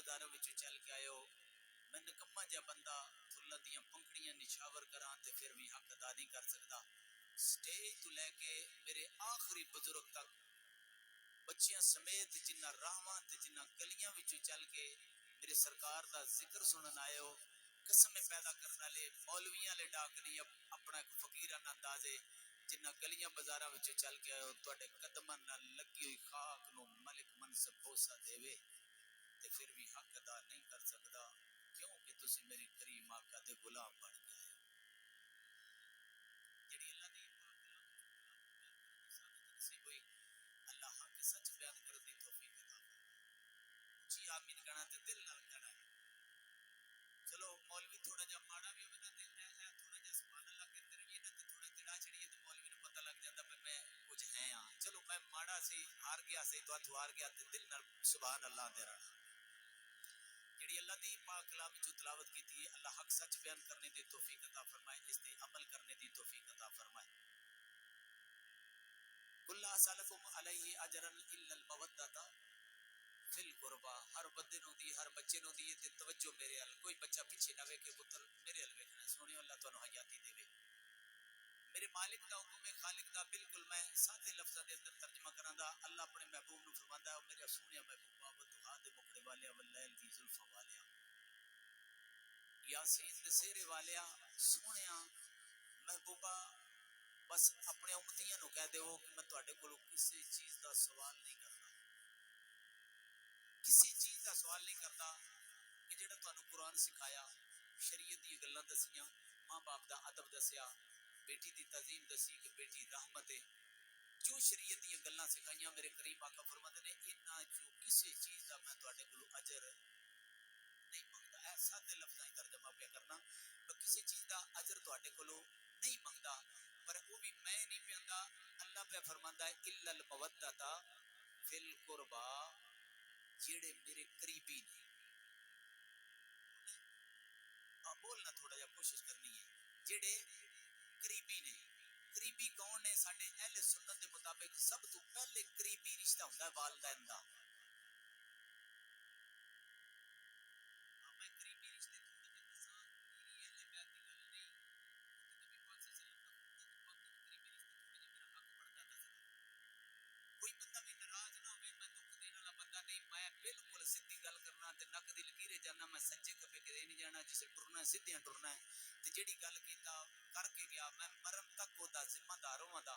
بازاروں میں چل کے آئے ہو، میں نکما جا بندہ فلاں دیاں پنکھڑیاں نچھاور کراں تے پھر بھی حق ادا نہیں کر سکتا. سٹیج تو لے کے میرے آخری بزرگ تک بچیاں سمیت جنہ راہواں تے جنہ گلیاں وچوں چل کے میرے سرکار دا ذکر سنن آئے ہو، قسم پیدا کرنے والے مولویاں لے ڈاک نہیں اپنا ایک فقیرانہ اندازے جنہ گلیاں بازاراں وچوں چل کے آئے ہو، تواڈے قدماں نال لگی ہوئی خاک نو ملک منصب بوسا دے تے پھر بھی حق ادا نہیں کر سکدا کیوں کہ تسی میری کریم آقا دے غلام بن گئے ہو. جڑی اللہ دی پاک کلام سعادت نصیب ہوئی، اللہ حق سچ بیان کرنے دی توفیق عطا فرمائے. اچھی آمین کہنا تے دل نال کہنا ہے. چلو مولوی تھوڑا جا ماڑا بھی ہوے نا تے تھوڑا جا سبحان اللہ کہتے رہیے نا تے تھوڑا تڑا چڑیے تے مولوی نوں پتہ لگ جاندا کہ میں کچھ ہے ہاں. چلو میں ماڑا سی ہار گیا سی تو ہار گیا تے دل نال سبحان اللہ دے رہا. جڑی اللہ دی پاک کلام وچ تلاوت کیتی ہے، اللہ حق سچ بیان کرنے دی توفیق عطا فرمائے، اس تے عمل کرنے دی توفیق عطا فرمائے. کل اسالکم علیہ اجرا الا المودۃ فی القربا. ہر بندے نو دی ہر بچے نو دی تے توجہ میرے ال، کوئی بچہ پیچھے نہ ویکھے، پتر میرے ال ویکھنا. سونیو اللہ تانوں حیاتی دے. میرے مالک دا حکم ہے، خالق دا. بالکل میں سادے لفظاں دے اندر ترجمہ کراں دا. اللہ اپنے محبوب نو فرماندا ہے، میرے سونیا محبوبا ودھا دے مکڑے والیا واللیل دی زلفاں والیا، یاسین دے سہرے والیا. سونیا محبوبا بس اپنے امتیاں نو کہہ دیو کہ میں تواڈے کولوں کسی چیز دا سوال نہیں کرتا، کسی چیز دا سوال نہیں کرتا کہ جڑا تانوں قرآن سکھایا، شریعت دی گلاں دسیاں، ماں باپ دا ادب دسیا، بیٹی دی تعظیم دسی کہ بیٹی رحمت ہے، جو شریعت دی گلاں سکھائیاں میرے کریم آقا فرماتے نے انہاں جو کسی چیز دا میں تواڈے کولوں اجر نہیں منگدا. اے سادے لفظاں ترجمہ پہ کرنا، کسی چیز دا اجر تواڈے کولوں نہیں منگدا، پر وہ بھی میں نہیں پیندا. اللہ پہ فرماندا ہے الا المودۃ فی القربا، جڑے میرے قریبی نے. بولنا تھوڑا جا کوشش کرنی ہے. جڑے قریبی نے، قریبی کون نے؟ ساڈے اہل سنت دے مطابق سب تو پہلے قریبی رشتہ ہوندا ہے والدین دا. میں قریبی رشتے تھوڑے جے دساں، میری اہل بیت دی گل نہیں، نبی پاک صلی اللہ علیہ وسلم دا قریبی رشتے تھوڑے جے میرا حق بندا دسنا. کوئی بندہ بھی ناراض نہ ہوئے، میں دکھ دینے والا بندہ نہیں. میں بالکل سیدھی گل کرنا تے نک دی لکیرے جانا. میں سجے کبے کدے نہیں جانا، جسے ٹرنا ہے سیدھیاں ٹرنا ہے. تے جیڑی گل کیتا کر کے گیا، میں مرن تک او دا ذمہ دار ہوں دا.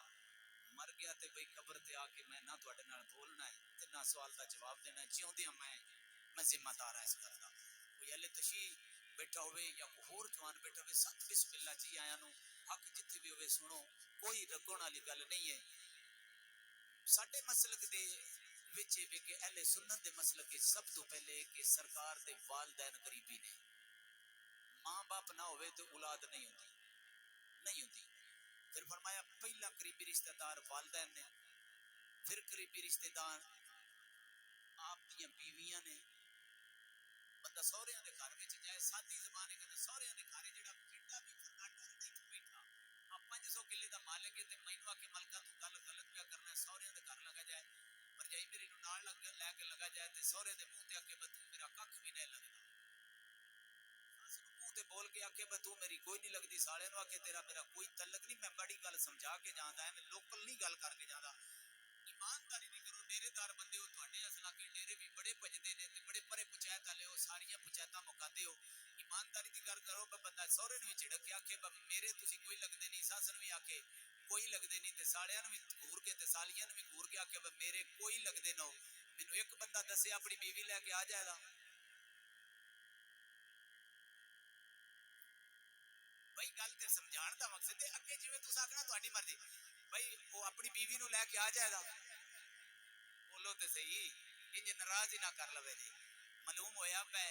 مر گیا تے بھئی قبر تے آ کے میں نہ تواڈے نال بولنا ہے تے نہ سوال دا جواب دینا ہے. جیوندیاں میں ذمہ دار ہاں اس گل دا. کوئی اہل تشیع بیٹھا ہوئے یا کوئی ہور جوان بیٹھا ہوئے، سب بسم اللہ جی آیاں نو حق جتھے بھی ہوئے سنو، کوئی رگون والی گل نہیں ہے. ساڈے مسلک دے وچ وی کہ اہل سنت دے مسلک کے سب تو پہلے کہ سرکار دے والدین قریبی نے. ماں باپ نہ ہوئے تو اولاد نہیں ہوتی، نہیں ہوتی. پھر فرمایا پہلا قریبی رشتہ دار والدین نے، پھر قریبی رشتہ دار آپ دیاں بیویاں نے. بندہ سہریاں دے گھر وچ جائے، سادی زبان کہنا سہریاں دے گھر جڑا پنڈا بھی فرناٹا نہیں بیٹھا، آپ 500 کلے دا مالک ہے تے مینوں آ کے ملکہ تو گل غلط پیا کرنا ہے. سہریاں دے گھر لگا جائے، پرجائی میری نو نال لے کے لگا جائے تے سہرے دے منہ تے آ کے تو میرا ککھ بھی نہیں لگدا. منہ تے بول کے آکھے تو میری کوئی نہیں لگدی، سالے نو آکھے تیرا میرا کوئی تعلق نہیں. میں بڑی گل سمجھا کے جاندا ہے، میں لوکل نہیں گل کر کے جاندا. ایمانداری نہیں کرو، ڈیرے دار بندے ہو، تواڈے اصلاح کے ڈیرے بھی بڑے بجدے نے تے بڑے پرے پنچایت والے ہو، ساریاں پنچایتاں مکاندے ہو. ایمانداری دی گل کرو. بندہ سہرے نو جھڑک کے آکھے میرے تسی کوئی لگدے نہیں، ساس نو بھی آکھے کوئی لگدے نہیں تے سالیاں نو بھی گور کے تے سالیاں نو بھی گور کے آکھے میرے کوئی لگدے نہ ہو. مینوں ایک بندہ دسے اپنی بیوی لے کے آ جائے گا. بھائی گل تے سمجھان دا مقصد ہے. اگے جویں تساں آکھنا تہاڈی مرضی، بھائی وہ اپنی بیوی نو لے کے آ جائے گا. بولو تے صحیح، انج ناراض ہی نہ کر لوے جی. معلوم ہویا پے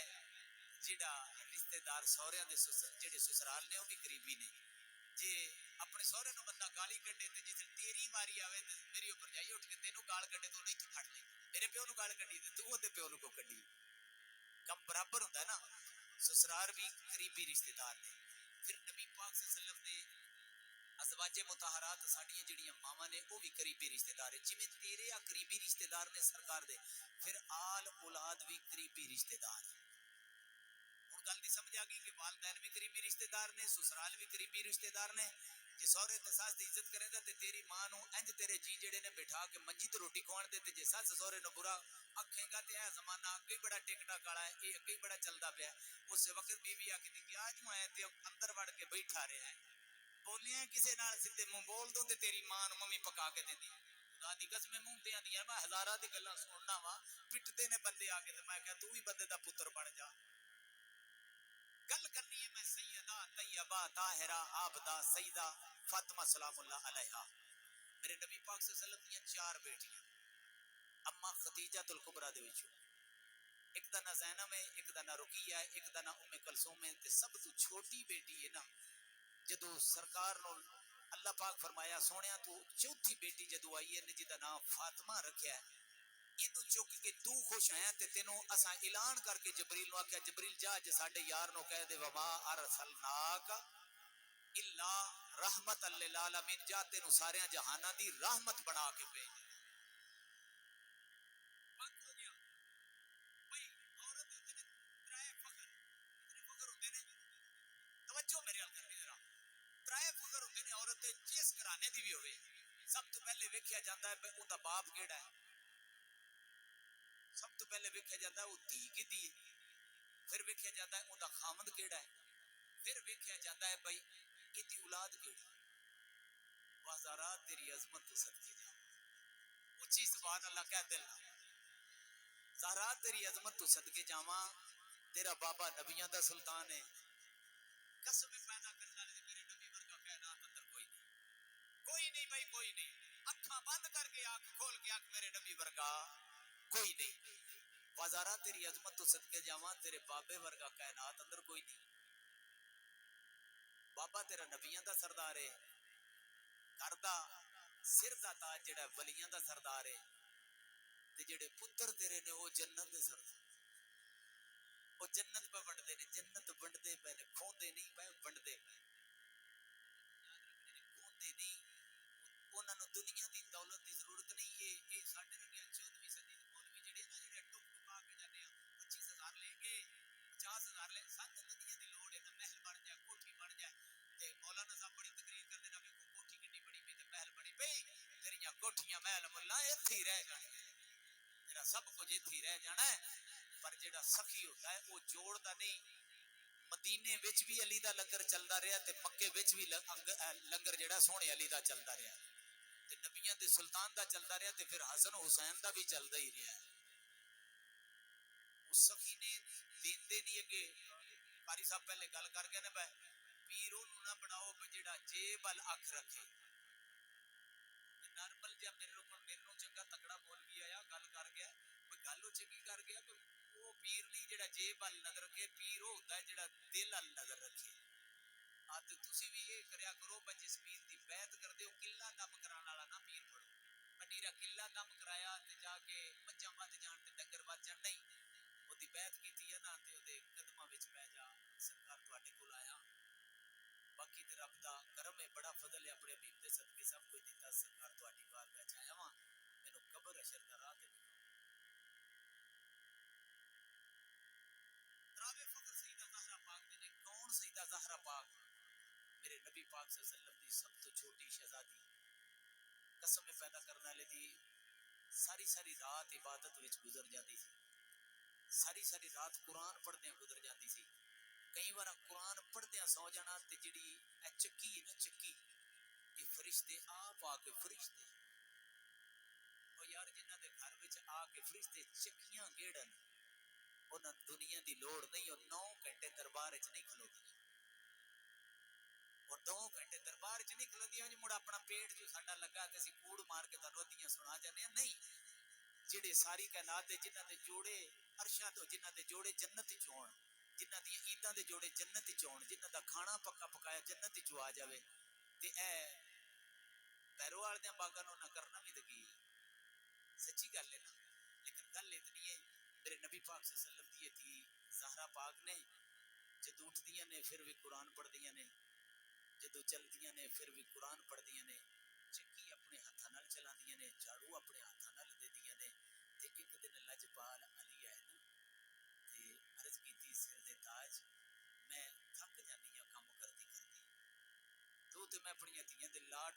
جڑا رشتہ دار سہریاں دے جڑے سسرال نے وہ بھی قریبی نے. جے اپنے سہرے نو بندہ گالی کڈے تے جس تیری واری آوے تے میری اوپر جائی اٹھ کے تینوں گال کڈے تو نہیں تو پھڑ لے. میرے پیو نو گال کڈی تے تو دے پیو نو کو کڈی، کم برابر ہوندا ہے نا. سسرال بھی قریبی رشتہ دار نے. پھر نبی پاک صلی اللہ علیہ وسلم دے ازواج مطہرات ساڈیاں جڑیاں ماواں نے وہ بھی قریبی رشتہ دار ہیں. جویں تیرے قریبی رشتہ دار نے سرکار دے، پھر آل اولاد بھی قریبی رشتے دار ہیں. ہوں گل دی سمجھ آ گئی کہ والدین بھی قریبی رشتے دار نے، سسرال بھی قریبی رشتے دار نے. جے سہرے تے ساس دی عزت کرے گا تے تیری ماں نو انج تیرے جی جڑے نے بٹھا کے منجی تے روٹی کھوان دے. تے جے ساس سہرے نو برا آکھے گا تے اے زمانہ اگے ہی بڑا ٹکٹا کالا ہے، اے اگے ہی بڑا چلدا پیا. اس وقت بی بی آکھی کہ آج میں تے اندر وڑ کے بیٹھا رہا ہے بولیاں کسے نال سیدھے منہ بول دو تے تیری ماں نو ممی پکا کے دیندی. خدا دی قسم منہ تے آندی ہے میں ہزاراں دی گلاں سننا وا پٹتے نے بندے آ کے تے میں کہا تو بھی بندے دا پتر بن جا. گل کرنی ہے میں سیدہ طیبہ طاہرہ عابدہ سیدہ فاطمہ سلام اللہ علیہا. میرے نبی پاک صلی اللہ علیہ وسلم دیاں 4 بیٹیاں اما خدیجہ الکبریٰ دے وچوں ایک دا نام زینب ہے، ایک دا نام رقیہ ہے، ایک دا نام ام کلثوم ہے. تے سب تو چھوٹی بیٹی ہے نا جدو سرکار نو اللہ پاک فرمایا سونیا تو چوتھی بیٹی جدو آئی ہے جدا نام فاطمہ رکھیا ہے اینو چک کے تو خوش آیا تے تینوں اساں اعلان کر کے جبریل نو آکھیا جبریل جا جے ساڈے یار نو کہہ دے وما ارسلناک الا رحمت للعالمین، جا تینوں سارے جہاناں دی رحمت بنا کے بھیج. بند ہو گیا بھائی. عورت ہوتے نے ترائے فخر، کتنے فخر ہوتے نے توجہ میرے حال کرنی ذرا. ترائے فخر ہوتے نے عورت جس گھرانے دی بھی ہوئے سب تو پہلے ویکھیا جاتا ہے اوندا باپ کیڑا ہے. سب تو پہلے ویکھیا جاتا ہے وہ دھی کدی ہے، پھر ویکھیا جاتا ہے اوندا خامد کیڑا ہے، پھر ویکھیا جاتا ہے بھائی ایدی اولاد کیڑی. وازارا تیری عظمت تو صدقے جا اچھی سبحان اللہ کہہ دل زہرا تیری عظمت تو صدقے جاواں تیرا بابا نبیاں دا سلطان ہے. قسم پیدا کرنا لے میرے نبی ورگا کائنات اندر کوئی نہیں، کوئی نہیں بھائی کوئی نہیں. اکھاں بند کر کے آنکھ کھول کے آنکھ میرے نبی ورگا کوئی نہیں. وازارا تیری عظمت تو صدقے جاواں تیرے بابے ورگا کائنات اندر کوئی نہیں. بابا تیرا نبیاں دا سردار ہے، گھر دا سر دا تاج جڑا ولیاں دا سردار ہے تے جڑے پتر تیرے نے وہ جنت دے سردار. وہ جنت پہ ونڈدے نے، جنت ونڈدے پے نے، کھوندے نہیں پے ونڈدے پے. یاد رکھنے نے کھوندے نہیں. انہاں نو دنیا دی دولت دی ضرورت نہیں. یہ ساڈے رنگے 14ویں صدی دے مولوی جڑے نا جڑے ٹک ٹکا کے جانے 25,000 لے کے 50,000 لے سانو دنیا دی لوڑ ہے نا محل بن جائے کوٹھی بن جائے. تے مولانا صاحب بڑی تقریر کردے نا ویکھو کوٹھی کڈی بڑی پئی تے محل بڑی پئی تیریاں کوٹھیاں محل ملا ایتھے ہی رہ جانے تیرا سب کچھ ایتھے ہی رہ جانا ہے. پر جڑا سخی ہوتا ہے وہ جوڑدا نہیں. مدینے وچ بھی علی دا لنگر چلدا رہیا تے مکے وچ بھی لنگر جڑا سونے علی دا چلدا رہیا تے نبیاں دے سلطان دا چلدا رہیا تے پھر حسن حسین دا بھی چلدا ہی رہیا. اس سخی نے دیندے نہیں اگے قاری صاحب پہلے گل کر گئے نا بھائی پیر اونوں نہ بناؤ جڑا جیب ال اکھ رکھے. نارمل جا میرے نو چنگا تکڑا بول گیا آیا گل کر گیا کوئی گل وہ چنگی کر گیا وہ پیر نہیں جڑا جیب ال نظر رکھے. پیر وہ ہوتا ہے جڑا دل ال نظر رکھے. تے تسی بھی یہ کریا کرو بچ جس پیر دی بیعت کردے ہو قلعہ دم کران والا نہ پیر پڑھو. منیرا قلعہ دم کرایا تے جا کے مجھاں ود جان تے ڈنگر ود جان نہیں. وہ دی بیعت کیتی ہے نا تے او دے قدماں وچ پے جا سرکار تواڈے کول آیا. باقی تے رب دا کرم ہے بڑا فضل ہے اپنے حبیب دے صدقے سب کچھ دیتا. سرکار تواڈی بارگاہ وچ آیا واں مینوں قبر حشر دا راہ تے دکھاؤ. تراوے فخر سیدہ زہرا پاک دے نے. کون سیدہ زہرا پاک؟ میرے نبی پاک صلی اللہ علیہ وسلم دی سب تو چھوٹی شہزادی. قسم پیدا کرنے والے دی ساری ساری رات عبادت وچ گزر جاتی تھی. ساری ساری رات قرآن پڑھدے گزر جاتی سی. کئی بار قرآن پڑھدے سو جانا تے جڑی اے چکی ہے نا چکی یہ فرشتے آپ آ کے فرشتے او یار جنہ دے گھر وچ آ کے فرشتے چکیاں گیڑن انہاں دنیا دی لوڑ نہیں. اور 9 گھنٹے دربار وچ نہیں کھلوتی اور 2 گھنٹے دربار چ نہیں کھلوندیاں جی مڑ اپنا پیٹ جو ساڈا لگا تے اسی کوڑ مار کے تانوں ادیاں سنا جانے نہیں. جڑے ساری کائنات دے جنہاں دے جوڑے عرشاں تو جنہاں دے جوڑے جنت وچ ہون جنہاں دی عیداں دے جوڑے جنت وچ ہون جنہاں دا کھانا پکا پکایا جنت وچ آ جاوے تے اے پیرو وال دیاں باغاں نو نہ کرنا بھی دگی سچی گل ہے نا. لیکن گل اتنی ہے میرے نبی پاک صلی اللہ علیہ وسلم دی تھی زہرا پاک نے جدوں اٹھدیاں نے پھر بھی قرآن پڑھدیاں نے جدو چلدیاں نے پھر بھی قرآن پڑھدیاں نے. چکی اپنے ہاتھاں نال چلاندیاں نے جھاڑو اپنے ہاتھاں نال دے دیاں نے. تے ایک دن لجپال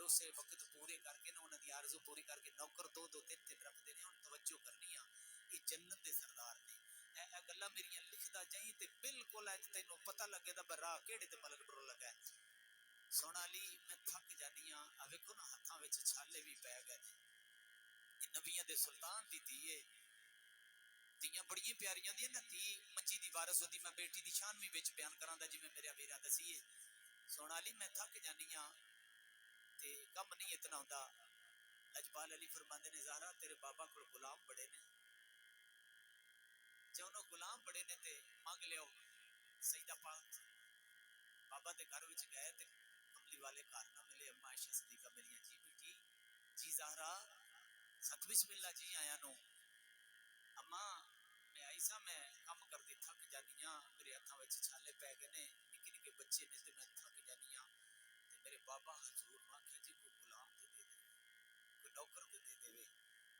اسے وقت پورے کر کے نا انہاں دی آرزو پوری کر کے نوکر دو دو تین تین رکھتے ہیں. ہن توجہ کرنی آ یہ جنت دے سردار نے. اے گلاں میریاں لکھدا جائیں تے بالکل اج تینوں پتہ لگے دا براہ کیڑے تے ملک ڈر لگا ہے. سونا علی میں تھک جانی ہاں. آ ویکھو نا ہتھاں وچ چھالے بھی پے گئے نے. یہ نبیاں دے سلطان دی تھی ہے. تیاں بڑی پیاریاں دی نا تھی منجی دی وارث ہوندی. میں بیٹی دی شان بھی وچ بیان کراندا جویں میرے ویراں دسی ہے. سونا علی میں تھک جانی ہاں تے کم نہیں اتنا ہوندا. لجپال علی فرماندے نے زہرا تیرے بابا کول غلام بڑے نے. جے انہوں غلام بڑے نے تے مانگ لیو. سیدہ پاک بابا دے گھر وچ گئے تے کملی والے گھر نہ ملے. اما عائشہ صدیقہ ملیاں. جی بیٹی جی زہرا ست بسم اللہ جی آیا نو. اما میں آئی سا میں کم کر دی تھک جانی ہاں. میرے ہتھاں وچ چھالے پے گئے نے. نکے نکے بچے نے تے میں تھک جانی ہاں. تے میرے بابا حضور نو آکھیا جی کوئی غلام تے دے دے کوئی نوکر تے دے دے.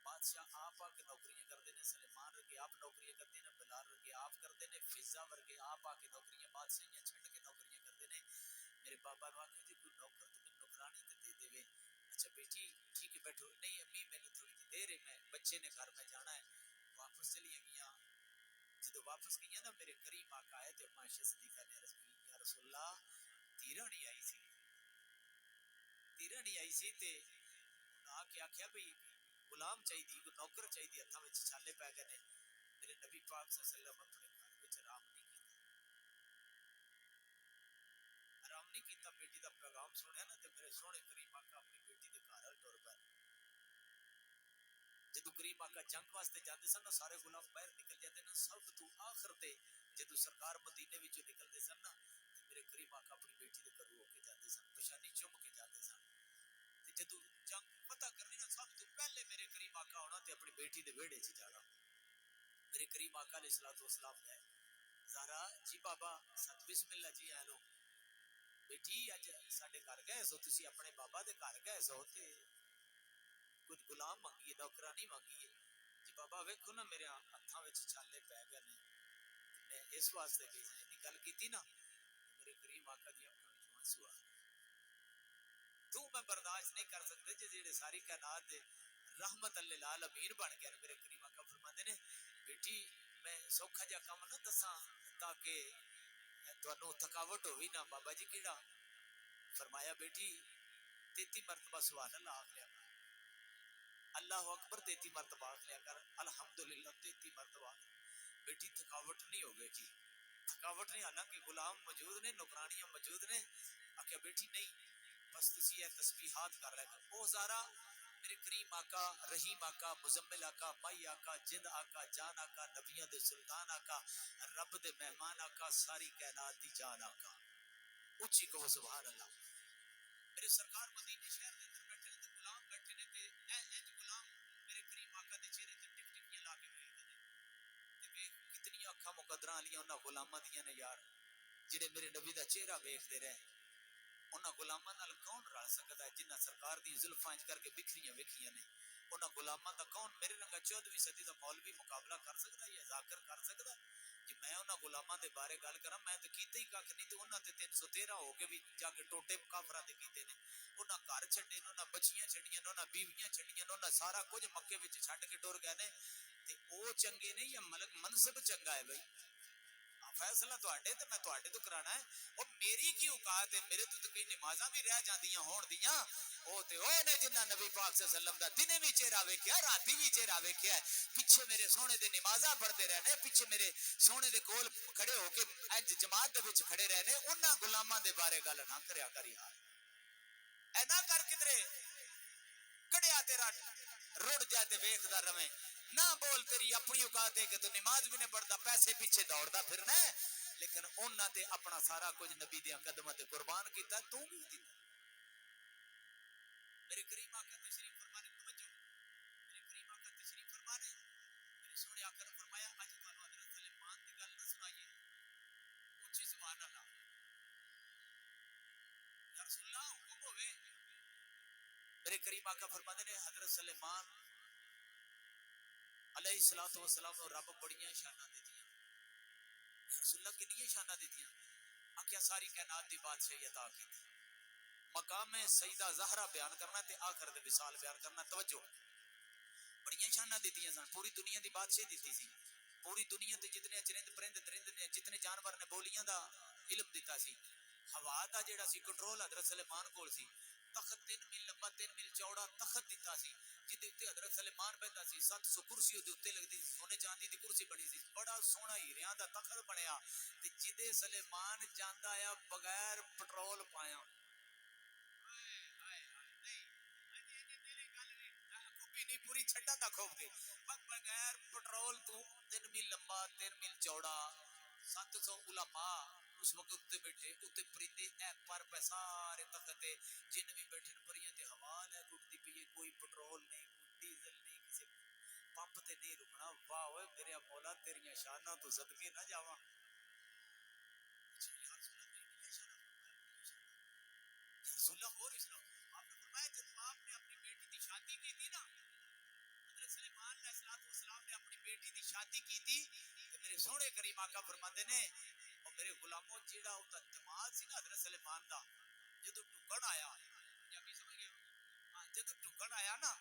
بادشاہ آپ آ کے نوکریاں کرتے ہیں. سلیمان ورگے آپ نوکریاں کرتے ہیں. بلال ورگے آپ کرتے ہیں. فضا ورگے آپ آ کے نوکریاں بادشاہیاں چھڈ کے نوکریاں کرتے ہیں. میرے بابا نو آکھیا جی کوئی نوکر تے میں نوکرانی تے دے دے. اچھا بیٹی ٹھیک ہے بیٹھو. نہیں امی میں تھوڑی جی دیر ہے میں بچے نے گھر میں جانا ہے. واپس چلی گئیاں. جدو واپس گئیاں نا میرے قریب آقا آئے تے اما عائشہ صدیقہ نے عرض کی یا رسول اللہ تیرانی آئی سی. تیرانی آئی سی تے آ کے آخیا بھئی غلام چاہیے کوئی نوکر چاہیے. ہتھاں وچ چھالے پے گئے نے. میرے نبی پاک صلی اللہ علیہ وسلم اپنے گھر وچ آرام نہیں کیتا. آرام نہیں کیتا. بیٹی دا پیغام سنیا نا تے میرے سونے کریم آقا اپنی بیٹی دے گھر ٹر پے. جدو کریم آقا جنگ واسطے جاندے سن نا سارے غلام باہر نکل جاندے نا. سب تو آخر تے جدو سرکار مدینے وچوں نکلدے سن نا تے میرے کریم آقا اپنی بیٹی دے گھروں ہو کے جاندے سن. پشانی چوم کے جاندے سن. جدو جنگ پتہ کرنی نا سب تو پہلے میرے کریم آقا ہونا تے اپنی بیٹی دے ویڑے چ جانا. میرے کریم آقا علیہ الصلوۃ والسلام گئے. زہرا جی بابا ست بسم اللہ جی آلو. بیٹی اج ساڈے گھر گئے سو تسی اپنے بابا دے گھر گئے سو تے کچھ غلام مانگیے نوکرانی مانگیے. جی بابا ویکھو نا میرے ہتھاں وچ چھالے پے گئے نے. میں اس واسطے گئی سی گل کیتی نا میرے کریم آقا دی اکھاں وچوں آنسو آ گئے. تو میں برداشت نہیں کر سکتے جڑے ساری کائنات دے رحمت للعالمین بن گئے. میرے کریم آقا فرماندے نے بیٹی میں سوکھا جا کام نہ دساں تاکہ تانوں تھکاوٹ ہوئی نہ. بابا جی کیڑا؟ فرمایا بیٹی 33 مرتبہ سبحان اللہ آکھ لیا کر. اللہ اکبر 33 مرتبہ آکھ لیا کر. الحمدللہ 33 مرتبہ. بیٹی تھکاوٹ نہیں ہوگی جی. تھکاوٹ نہیں. حالانکہ غلام موجود نے نوکرانیاں موجود نے. آکھیا بیٹی نہیں بس تسی یہ تسبیحات کر رہے کر. او زارا میرے کریم آقا رحیم آقا مزمل آقا مائی آقا جند آقا جان آقا نبیوں دے سلطان آقا رب دے مہمان آقا ساری کائنات دی جان آقا. اچھی کہو سبحان اللہ. میرے سرکار مدینے شہر دے اندر بیٹھے نے تے غلام بیٹھے نے تے انج غلام میرے کریم آقا دے چہرے تے ٹک ٹکیاں لا کے ویکھدے نے. تے ویکھ کتنی اکھاں مقدراں والیاں انہاں غلاماں دیاں نے یار جڑے میرے نبی دا چہرہ ویکھدے رہے. انہاں غلاماں نال کون رل سکدا ہے جنہاں سرکار دی زلفاں انج کر کے بکھریاں ویکھیاں نے. انہاں غلاماں دا کون میرے رنگا 14ویں صدی دا مولوی مقابلہ کر سکدا ہے یا ذاکر کر سکدا ہے؟ جی میں انہاں غلاماں دے بارے گل کراں میں تے کیتے ہی کھ نہیں. تے انہاں تے 313 ہو کے بھی جا کے ٹوٹے کافراں دے کیتے نے. انہاں گھر چھڈے نے. انہاں بچیاں چھڈیاں نے. انہاں بیویاں چھڈیاں نے. انہاں سارا کچھ مکے وچ چھڈ کے ٹر گئے نے. تے او چنگے نہیں یا ملک منصب چنگا ہے بھائی؟ فیصلہ تواڈے تے میں تواڈے تو کرانا ہے. او میری کی اوقات ہے؟ میرے تو کئی نمازاں بھی رہ جاندیاں ہون دیاں. او تے او نے جنہ نبی پاک صلی اللہ علیہ وسلم دا دنے بھی چہرہ ویکھیا راتی بھی چہرہ ویکھیا. پیچھے میرے سونے دے نمازاں پڑھتے رہنے. پیچھے میرے سونے دے کول کھڑے ہو کے انج جماعت دے وچ کھڑے رہنے. انہاں غلاماں دے بارے گل نہ کریا کر یار. اے نہ کر کدرے کڑیا تیرا رڑ جائے تے ویکھدا رہے. نہ بول تیری اپنی اوقات ہے کہ تو نماز بھی نہیں پڑھتا پیسے پیچھے دوڑدا پھرنا ہے. لیکن انہاں تے اپنا سارا کچھ نبی دیاں قدماں تے قربان کیتا. تو بھی دیتا. میرے کریم آقا تشریف فرمانے توجہ. میرے کریم آقا تشریف فرمانے میرے سونے آقا نے فرمایا اج تانوں حضرت سلیمان دی گل نہ سنائیے. اونچی سبحان اللہ. یا رسول اللہ حکم ہوے. میرے کریم آقا فرماتے نے حضرت سلیمان علیہ الصلوۃ والسلام نو رب بڑیاں شاناں دتیاں. یا رسول اللہ کنیاں شاناں دتیاں؟ آکھیا ساری کائنات دی بادشاہی عطا کیتی. مقام سیدہ زہرا بیان کرنا تے آخر دے وصال بیان کرنا. توجہ بڑیاں شاناں دیتیاں سن, پوری دنیا دی بادشاہی دیتی سی, پوری دنیا تے جتنے چرند پرند درند نے جتنے جانور نے بولیاں دا علم دیتا سی. ہوا دا جیڑا سی کنٹرول حضرت سلیمان کول سی. تخت 3 میل لمبا 3 میل چوڑا تخت دیتا سی جدے تے حضرت سلیمان بیٹھا سی. 700 کرسی دے اوتے لگدی سی, سونے چاندی دی کرسی بنی سی, بڑا سونا ہیریاں دا تخت بنیا تے جدے سلیمان جاندا آیا بغیر پٹرول پایا. پوری چھٹا دا خوف کے بغیر پٹرول تو 3 میل لمبا 3 میل چوڑا 700 علماء اس وقت اتنے بیٹھے اتنے پرندے اے پر پہ سارے تخت جن بھی بیٹھے پریاں تے ہوا لے اٹھتی پئی ہے, کوئی پٹرول نہیں کوئی ڈیزل نہیں کسی پمپ تے نہیں رکنا. واہ اوے میرے مولا تیریاں شاناں تو صدقے نہ جاواں. رسول اللہ ہو اسلام آپ نے فرمایا جب آپ نے اپنی بیٹی کی شادی کی تھی نا, حضرت سلیمان علیہ السلام نے اپنی بیٹی کی شادی کی تھی تو میرے سونے کریم آقا فرماندے نے اور میرے غلاموں جیڑا ہوتا دماغ سی نا حضرت سلیمان دا جدو ٹکن آیا پنجابی سمجھ گئے ہاں جدو ٹکن آیا نا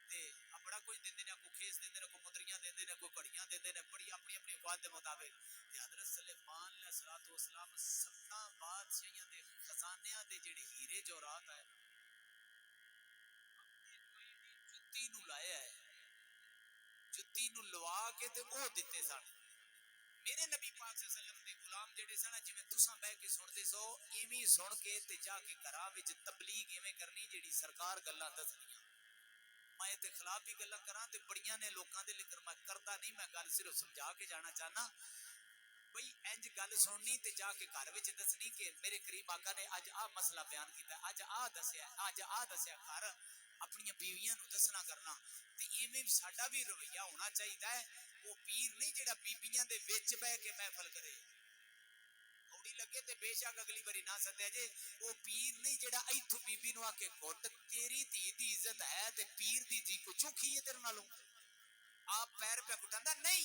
تے بڑا کچھ دیندے نے, کوئی کھیس دیندے نے, کوئی مدریاں دیندے نے, کوئی کڑیاں دیندے نے, بڑی اپنی اپنی اوقات دے مطابق. تے حضرت سلیمان علیہ السلام 7 بادشاہیاں دے خزانیاں دے جڑے ہیرے جوہرات ہے جتی نو لایا ہے, جتی نو لوا کے تے او دتے سن. میرے نبی پاک صلی اللہ علیہ وسلم دے غلام جڑے سن جویں تساں بیٹھ کے سنتے سو ایویں سن کے تے جا کے گھراں وچ تبلیغ ایویں کرنی جیڑی سرکار گلاں دسنیاں. میں تے خلاف بھی گلاں کراں تے بڑیاں نے لوکاں دے لیکن میں کردا نہیں, میں گل صرف سمجھا کے جانا چاہنا بھئی انج گل سننی تے جا کے گھر وچ دسنی کہ میرے قریب آقا نے اج آ مسئلہ بیان کیتا, اج آ دسیا, اج آ دسیا گھر اپنی بیویاں نو دسنا کرنا. تے ایویں ساڈا بھی رویہ ہونا چاہیدا ہے. وہ پیر نہیں جڑا بیبییاں دے وچ بیٹھ کے محفل کرے کوڑی لگے تے بے شک اگلی باری نہ سدیا جے. وہ پیر نہیں جڑا ایتھوں بی بی نو آ کے گھٹ تیری دھی دی عزت ہے تے پیر دی دھی کو چوکھی ہے تیرے نالوں آپ پیر پہ گٹاندا نہیں.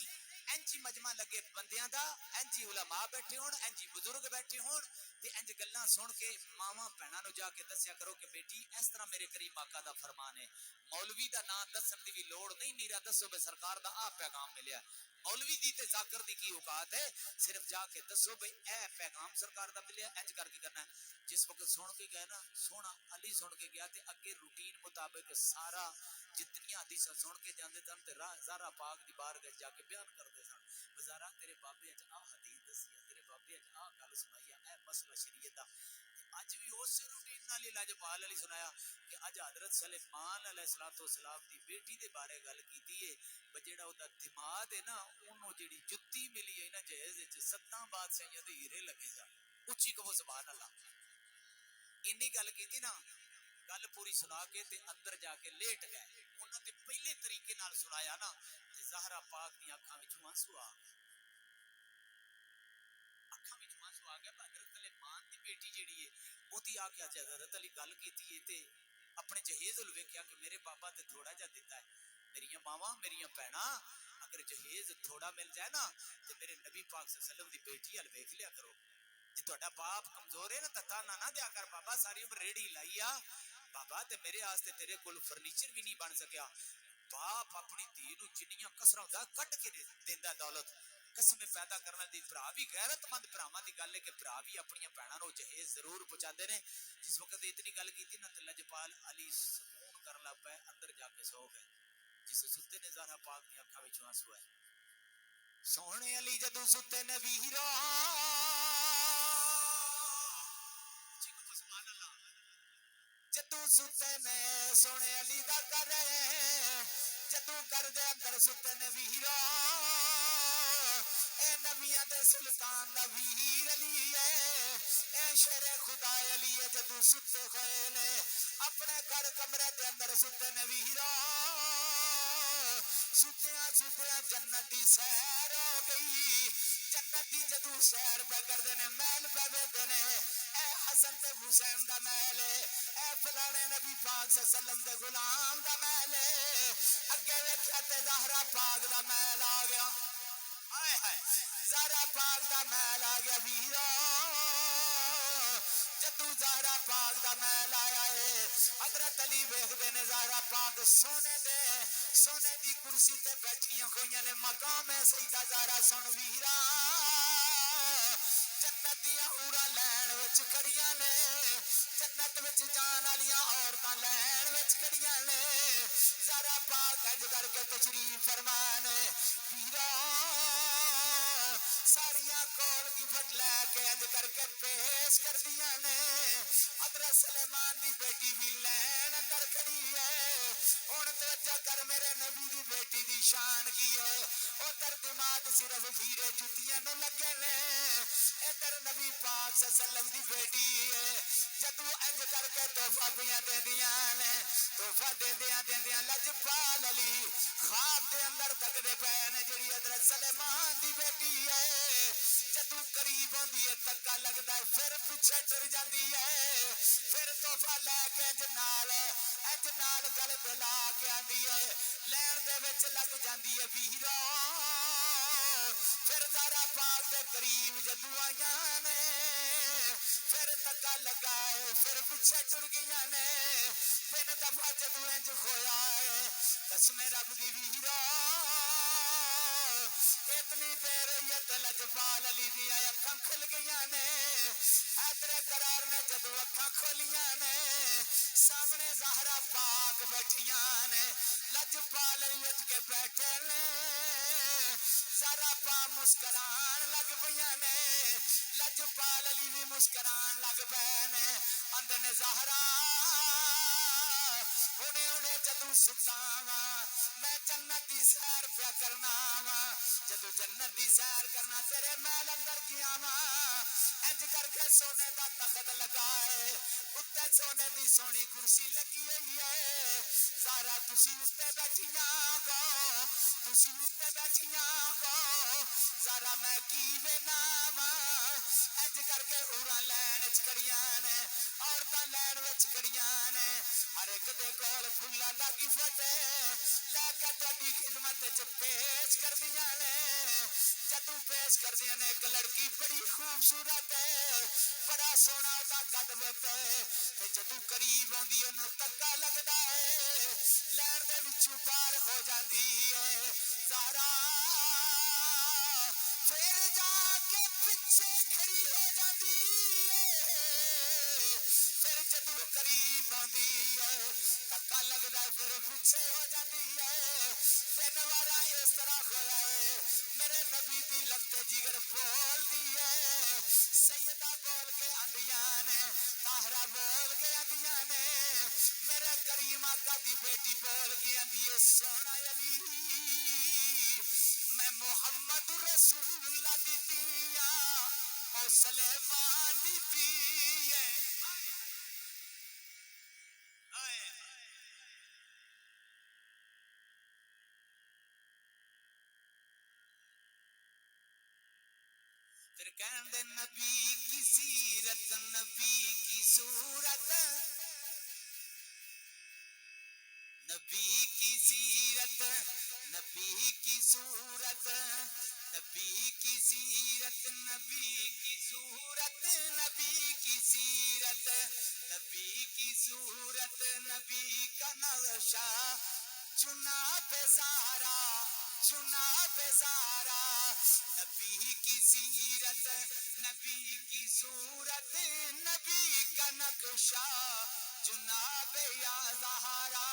انجی مجمع لگے بندیاں دا, انجی علماء بیٹھے ہون, انجی بزرگ بیٹھے ہون تے انج گلاں سن کے ماواں بہناں نو جا کے دسیا کرو کہ بیٹی اس طرح میرے کریم آقا دا فرمان ہے. مولوی دا نام دسن دی بھی لوڑ نہیں, نیرا دسو بے سرکار دا آ پیغام ملیا. مولوی دی تے ذاکر دی کی اوقات ہے, صرف جا کے دسو بھئی اے پیغام سرکار دا ملیا, انج کر کے کرنا ہے. جس وقت سن کے گئے نا, سونا علی سن کے گیا تے اگے روٹین مطابق سارا جتنی حدیثاں سن کے جاندے تھن تے زہرا پاک دی بارگاہ جا کے بیان کردے سن. بزارا تیرے بابے اج آ حدیث دسی ہے, تیرے بابے اج آ گل سنائی ہے, اے مسئلہ شریعت دا. اج بھی اس روٹین نال علاج پال علی سنایا کہ اج حضرت سلیمان علیہ السلام دی بیٹی دے بارے گل کیتی ہے. جیڑا او دا دماغ ہے نا اونوں جیڑی جُتی ملی ہے نا جہیز وچ 7 بادشاہیاں دے ہیرے لگے سن. اچھی کہو سبحان اللہ. اینی گل کیتی نا, گل پوری سنا کے تے اندر جا کے لیٹ گئے. انہاں تے پہلے طریقے نال سنایا نا تے زہرا پاک دی اکھاں وچوں آنسو آ گئے, اکھاں وچوں آنسو آ گیا. حضرت سلیمان دی بیٹی جیڑی ہے اوتی آ کے حضرت علی گل کیتی ہے تے اپنے جہیز ال ویکھیا کہ میرے بابا تے تھوڑا جا دیتا ہے. میریاں ماواں میریاں بہناں اگر جہیز تھوڑا مل جائے نا تے میرے نبی پاک صلی اللہ علیہ وسلم دی بیٹی ال ویکھ لیا کرو. جی تہاڈا باپ کمزور ہے نا تتا نہ دیا کر بابا, ساری عمر ریڑھی لائی آ بابا تے میرے واسطے تیرے کول فرنیچر بھی نہیں بن سکیا. باپ اپنی دھی نو جنیاں کسراں دا کٹ کے دیندا دولت. قسم پیدا کرنا دی بھرا بھی غیرت مند بھراواں دی گل ہے کہ بھرا بھی اپنی بہناں نو جہیز ضرور پہنچاندے نے. جس وقت اتنی گل کیتی نا تے لجپال علی سکون کرن لگ پئے, اندر جا کے سو گئے. جس ستے نے زہرا پاک دی اکھاں وچوں آنسو آئے. سونے علی جدوں ستے نے ویرا جدو ستے نے سونے علی دا کرے, جدو کر دے اندر ستے نے ویرا, اے نبیاں دے سلطان دا ویر علی ہے, اے شیر خدا علی ہے. جدو ستے ہوئے نے اپنے گھر کمرے دے اندر ستے نے ویرا, ستیاں ستیاں جنت دی سیر ہو گئی. جنت دی جدو سیر پہ کردے نے محل پہ ویندے نے, اے حسن تے حسین دا محل ہے, اے فلانے نبی پاک صلی اللہ علیہ وسلم دے غلام دا محل ہے. اگے ویکھیا تے زہرا پاک دا محل آ گیا. ہائے ہائے زہرا پاک دا محل آ گیا ویرا. جدو زہرا پاک دا محل آیا ہے حضرت علی ویکھدے نے زہرا پاک سونے دی کرسی تے بیٹھیاں ہوئیاں نے مقام سیدہ زہرا سن ویرا جنت دیاں حوراں لین وچ کھڑیاں نے جنت وچ جان والیاں عورتاں لین وچ کھڑیاں نے زہرا پاک انج کر کے تشریف فرمان ویرا ساریاں کول کی پھٹ لے کے انج کر کے پیش کر دیاں نے حضرت سلیمان دی بیٹی بھی لین اندر کھڑی ہے ہن توجہ کر میرے نبی دی بیٹی دی شان کی ہے او تر دماغ صرف ہیرے جتیاں نو لگے نے ادھر نبی پاک صلی اللہ علیہ وسلم دی بیٹی ہے جدو انج کر کے تحفہ پیاں دے دیاں نے تحفہ دیندیاں لجپال علی خواب دے اندر تکدے پے نے جڑی حضرت سلیمان دی بیٹی ہے جدو قریب ہوندی ہے تکا لگدا ہے پھر پیچھے ٹر جاندی ہے پھر تحفہ لے کے انج نال گل تے لا کے آندی ہے لین دے وچ لگ جاندی ہے ویرا پھر زہرا پاک دے قریب جدو آئیاں نے پھر تکا لگا ہے پھر پیچھے ٹر گئیاں نے تین دفعہ جدو انج کھویا ہے قسم رب دی ویرا اتنی دیر ہوئی لجپال علی دی اکھاں کھل گئیاں نے حیدر قرار نے جدو اکھاں کھولیاں نے سامنے زہرا پاک بیٹھیاں نے لجپال علی اٹھ کے بیٹھے نے زہرا پاک مسکران لگ پیاں نے لجپال علی بھی مسکران لگ پے نے اندر نے زہرا انہیں جدو سکاوا میں جنت دی سیر پیا کرنا وا جدو جنت دی سیر کرنا تیرے محل اندر گیا وا انج کر کے سونے دا تخت لگا ہے اتے سونے دی سونی کرسی لگی ہوئی ہے زہرا تسی اتے بیٹھیاں گو تسی اتے بیٹھیاں گو زہرا میں کی وینا وا انج کر کے اورا لین وچ کھڑیاں نے عورتاں لین وچ کھڑیاں نے ہر ایک دے کول پھلاں دا گفٹ لے کے تہاڈی خدمت وچ پیش کر دیاں نے جدو پیش کر دیاں نے ایک لڑکی بڑی خوبصورت ہے بڑا سونا دا قد وت تے جدو قریب ہوندی اونوں تکا لگدا ہے لین دے وچوں باہر ہو جاندی ہے زہرا پھر جا کے پیچھے کھڑی ہو جاندی ہے پھر جدو قریب آندی ہے تکا لگدا ہے پھر پیچھے ہو جاندی ہے تین وارا اس طرح ہویا ہے میرے نبی دی لگتے جگر بول دی ہے سیدہ بول کے آندیاں نے طاہرہ بول کے آندیاں نے میرے کریم آقا دی بیٹی بول کے آندی ہے سونا علی میں محمد رسول اللہ دی تیاں او سلیمان دی تیے پھر کہن دے نبی کی سیرت نبی کی صورت نبی کی سیرت نبی کی صورت نبی کی سیرت نبی کی صورت نبی کی سیرت نبی کی صورت نبی کا نقشہ چنا پہ سارا چنا پہ سارا نبی کی سیرت نبی کی صورت نبی کا نقشہ جناب یا زہرا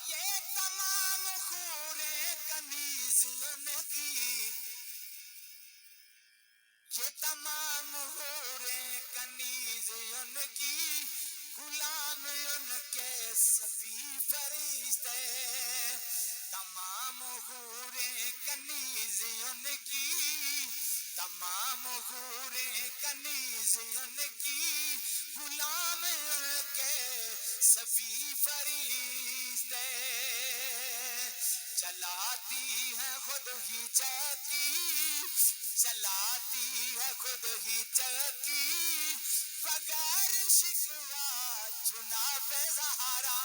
یہ تمام خوریں کنیز ان کی یہ تمام حوریں کنیز ان کی غلام ان کے سبھی فرشتے تمام حوریں کنیز ان کی تمام حوریں کنیز ان کی غلام ان کے سبھی فرشتے چلاتی ہیں خود ہی چاہتی چلاتی ہے خود ہی چلتی بغیر شکوا جناب زہرا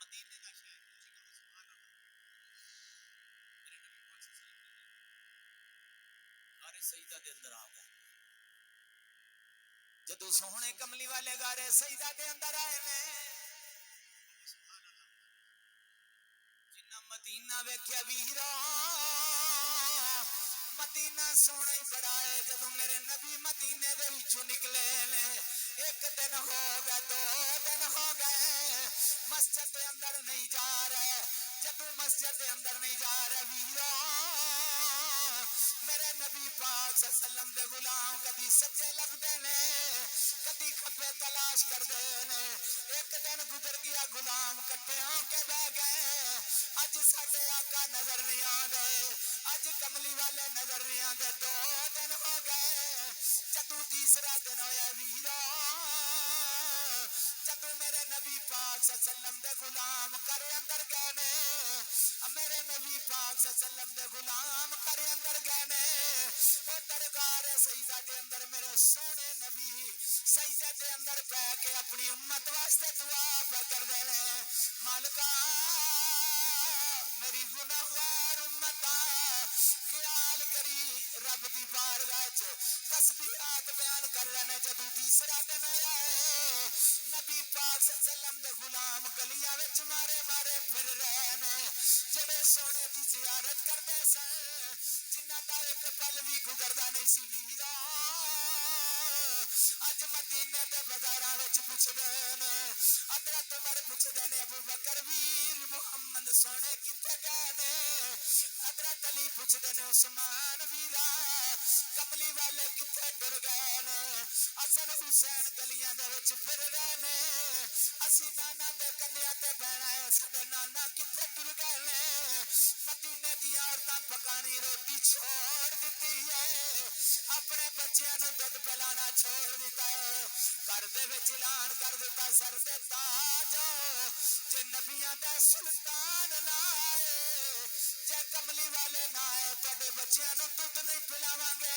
مدینے کا شہر سجدہ دے اندر آ گئے جدو سونے کملی والے گارے سجدہ دے اندر آئے میں جنہ مدینہ ویکھیا ویرا مدینہ سونا ہی بڑا ہے جدو میرے نبی مدینے دے وچوں نکلے نے ایک دن ہو گئے 2 دن ہو گئے مسجد دے اندر نہیں جا رہے جدو مسجد دے اندر نہیں جا رہے ویرا میرے نبی پاک صلی اللہ علیہ وسلم دے غلام کدی سجے لبدے نے کدی کھبے تلاش کر دے نے ایک دن گزر گیا غلام کٹے ہو کے بیٹھ گئے اج ساڈے آقا نظر نہیں آندے اج کملی والے نظر نہیں آندے 2 دن ہو گئے جدو تیسرا دن ہویا ویرا جدو میرے نبی پاک صلی اللہ علیہ وسلم دے غلام کرے اندر گئے نے میرے نبی پاک صلی اللہ علیہ وسلم دے غلام کرے اندر گئے نے او درگاہ سجدہ دے اندر میرے سونے نبی سجدے دے اندر پہ کے اپنی امت واسطے دعا پہ کر دے نے مالکا میری گناہگار امت خیال کری رب دی بارگاہ وچ تسبیحات بیان کر رہے نے جدو تیسرا دن ہویا ہے نبی پاک صلی اللہ علیہ وسلم دے غلام گلیاں وچ مارے مارے پھر رہے نے جڑے سونے دی زیارت کردے سن جنہاں دا ایک پل بھی گزردا نہیں سی ویرا اج مدینے دے بازاراں وچ پوچھدے نے حضرت عمر پوچھدے نے ابو بکر ویر محمد سونے کتے گئے نے حضرت علی پوچھدے نے عثمان ویرا کملی والے کتے ٹر گئے نے حسن حسین گلیاں دے وچ پھر رہے نے اسی نانا دے کنیاں تے بہنا ہے ساڈے نانا کتے ٹر گئے نے مدینے دی عورتاں پکانی روٹی چھوڑ دیتی ہے اپنے بچیاں نو دودھ پلانا چھوڑ دیتا ہے گھر دے وچ اعلان کر دیتا سر تے تاج جے نبیاں دا سلطان نہ آئے جے کملی والے نہ آئے تواڈے بچیاں نو دودھ نہیں پلاواں گے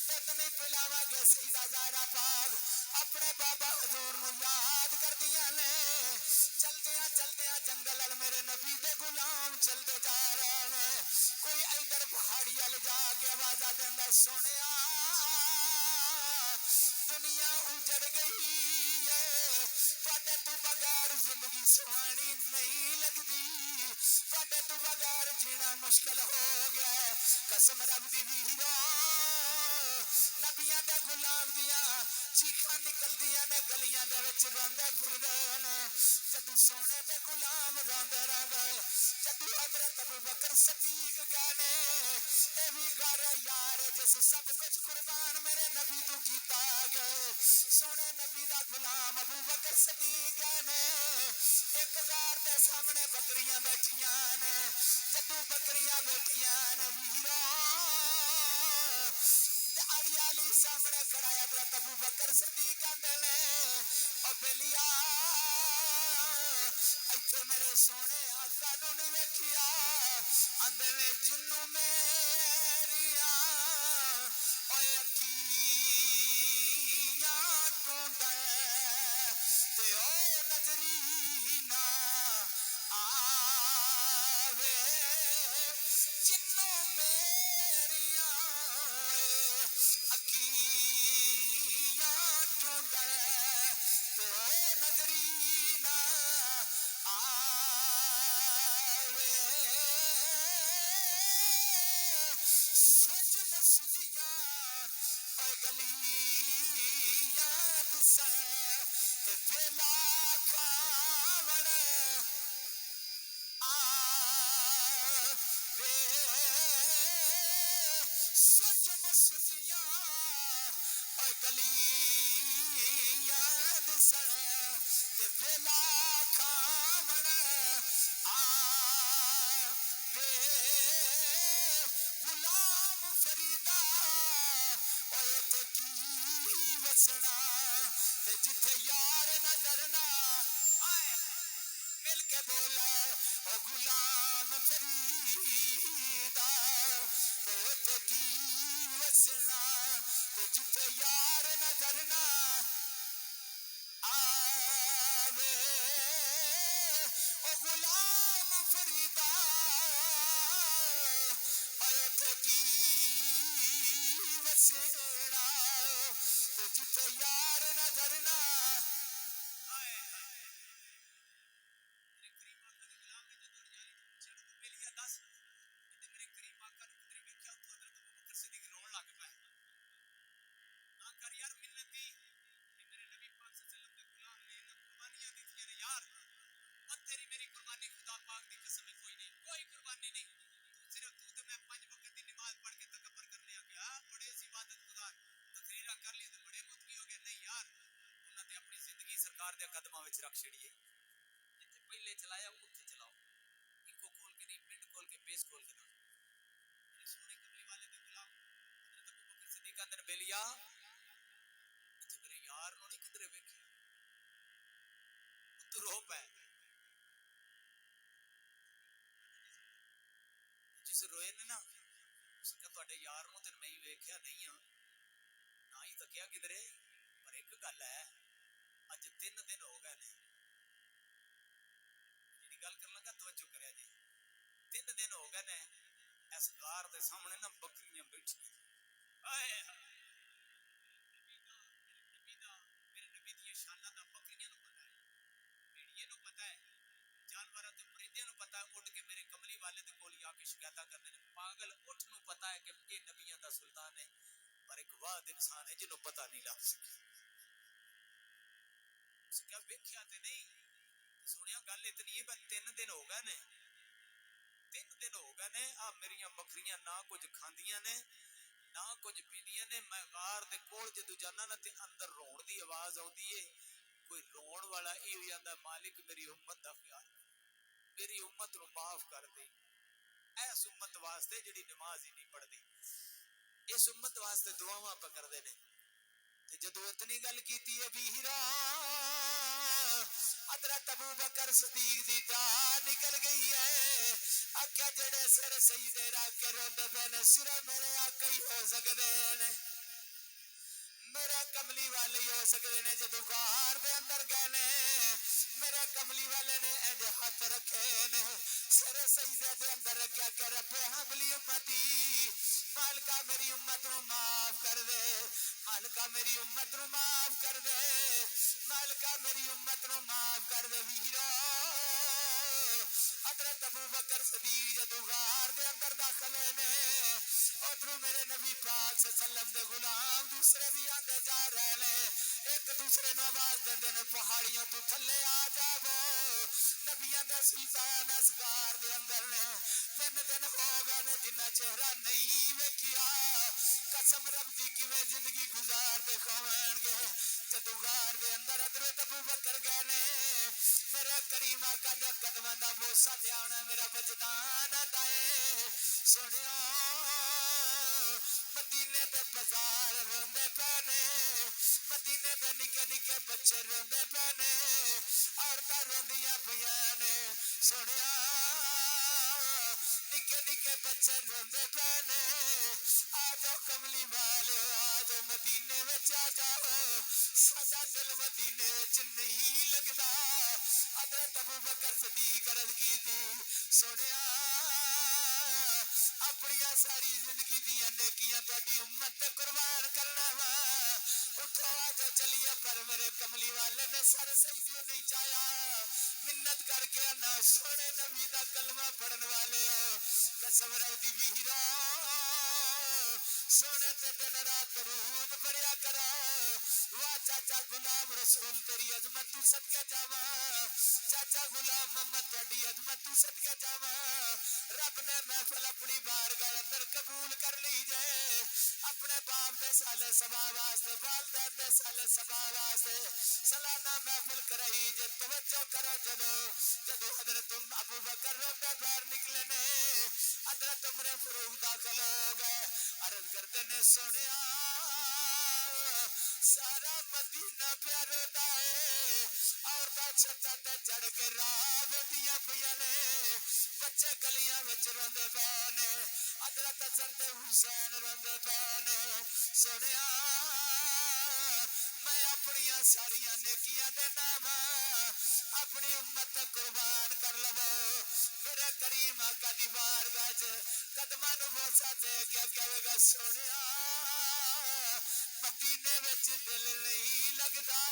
دودھ نہیں پلاواں گے سیدھا زہرا پاک اپنے بابا حضور نو یاد کر دیاں نے چلدیاں چلدیاں جنگل ال میرے نبی دے غلام چلدے جا رہے نے کوئی ادھر پہاڑی ال جا کے آواز دیندا سونیا دنیا اجڑ گئی ہے تواڈے تو بغیر زندگی سہانی نہیں لگدی تواڈے تو بغیر جینا مشکل ہو گیا ہے قسم رب دی ویرا نبیاں دے غلام دیاں چیخاں نکلدیاں نے گلیاں دے وچ روندے پھردے نے جدو سونے دے غلام روندے رہندے جدو حضرت ابو بکر صدیق کہنے اے بھی گھر یار جس سب کچھ قربان میرے نبی تو کیتا گئے سونے نبی دا غلام ابو بکر صدیق کہنے ایک غار دے سامنے بکریاں بیٹھیاں نے جدو بکریاں بیٹھیاں نے ویرا آڑی آلی سامنے کھڑا حضرت ابو بکر صدیق آندے نے او بیلیا ایتھے میرے سونے آقا نو نہیں ویکھیا آندے نے جنوں میریاں اوے اکھیاں ٹونڈے تے او نظری نہ آوے جنوں میریاں اکھیاں ٹونڈے تے او نظری نہ آوے سج مسجیاں اے گلیاں دسے تے ویلا کھاون آوے سج مسجیاں اے گلیاں دسے تے ویلا کھاون آوے غلام فریدا اوے تے کی وسنا تے جتھے یار نظر نہ آئے مل کے بولا او غلام فریدا اوے تے کی وسنا تے جتھے یار نظر نہ آوے او غلام فریدا اوے تے کی سرکار دے قدماں وچ رکھ چھڑیے جتھے پہلے چلایا اوتھے چلاؤ اکو کھول کے نہیں پنڈ کھول کے بیس کھول کے نہ میرے سونے کملی والے دے غلام حضرت ابوبکر صدیق اندر بیلیا تے میرے یار نو نہیں کدھر ویکھیا تو رو پے جس روئے نے نا اس نے تواڈے یار نو تے میں ویکھیا نہیں ہاں نہ ہی تکیا کدھرے پر ایک گل ہے اج 3 دن ہو گئے نے جڑی گل کرن لگا توجہ کریا جی 3 دن ہو گئے نے اس غار دے سامنے نا بکریاں بیٹھی ہائے میرے نبی دی شاناں دا بکریاں نو پتہ ہے بھیڑیے نو پتہ ہے جانوراں تے پرندیاں نو پتہ ہے اڑ کے میرے کملی والے دے کول آ کے شکایتاں کردے نے پاگل اٹھ نو پتہ ہے کہ یہ نبیاں دا سلطان ہے پر ایک واحد انسان ہے جنوں پتہ نہیں لگ سکیا اس کیا ویکھیا تے نہیں سنیا گل اتنی ہے بس 3 دن ہو گئے نے 3 دن ہو گئے نے آ میریاں بکریاں نہ کچھ کھاندیاں نے نہ کچھ پیندیاں نے میں غار دے کول جدوں جانا نا تے اندر رون دی آواز آوندی ہے کوئی رون والا ای ہو جاندا مالک میری امت دا خیال میری امت نو معاف کر دے ایس امت واسطے جڑی نماز ہی نہیں پڑھدی اس امت واسطے دعاواں پکردے نے تے جدوں اتنی گل کیتی ہے ویرا حضرت ابوبکر صدیق دی ٹا نکل گئی ہے آکھیا جڑے سر سجدے رکھ کے روندے پے نے صرف میرے آقا ہی ہو سکدے نے میرے کملی والے ہی ہو سکدے نے جدوں غار دے اندر گئے نے میرے کملی والے نے انج ہاتھ رکھے نے سر سجدے دے اندر رکھیا کہ رب حبلی امتی مالکا میری امت نو معاف کر دے مالکا میری امت نو معاف کر دے مالکا میری امت نو معاف کر دے ویرا حضرت ابوبکر صدیق جدو غار دے اندر داخل نے ادھروں میرے نبی پاک صلی اللہ علیہ وسلم دے غلام دوسرے بھی آندے جا رہے نے ایک دوسرے نو آواز دیندے نے پہاڑیوں تو تھلے آ جاؤ نبیاں دے سلطان اس غار دے اندر نے 3 دن ہو گئے نے جنہ چہرہ نہیں ویکھیا قسم رب دی کیویں زندگی گزار دے کھوان گے جدوں غار دے اندر حضرت ابوبکر گئے نے میرے کریم آقا دے قدماں دا بوسہ تے آنا میرا وجدان دے سنیا مدینے دے بازار روندے پے نے مدینے دے نکے نکے بچے روندے پے نے عورتاں روندیاں پیاں نے سنیا نکے نکے بچے روندے پے نے آ جاؤ کملی والے آ جاؤ مدینے وچ آ جاؤ ساڈا دل مدینے وچ نہیں لگدا حضرت ابوبکر صدیق عرض کیتی سنیا اپنی ساری زندگی دیا نیکیاں تہاڈی امت تے قربان کرنا وا اٹھو آ جاؤ چلیے پر میرے کملی والے نے سر سجدے نہیں چایا منت کر کے انا سونے نبی دا کلمہ پڑھن والے ہو قسم رب دی ویرا سونے تے دن رات درود پڑھیا کرو واہ چاچا غلام رسول تیری عظمت تو صدقے جاواں چاچا غلام محمد تہاڈی عظمت تو صدقے جاواں رب نے محفل اپنی بارگاہ اندر قبول کر لی جائے اپنے باپ دے سالے سبا واسطے والدین دے سالے سبا واسطے سالانہ محفل کرائی جے توجہ کرو جدو حضرت ابو بکر روندے باہر نکلے نے حضرت عمر فاروق داخل ہو گئے عرض کرتے نے سنیا سارا مدینہ پیارو دائے عورتاں چھتاں تے چڑھ کے راہ ودیاں پیاں نے بچے گلیاں وچ روندے پے نے حضرت حسن تے حسین روندے پے نے سنیا میں اپنی ساری نیکیاں دے نام اپنی امت قربان کر لو میرے کریم آقا دی بارگاہ وچ قدماں نو بوسہ دے کے کہے گا سنیا مدینے وچ دل نہیں لگدا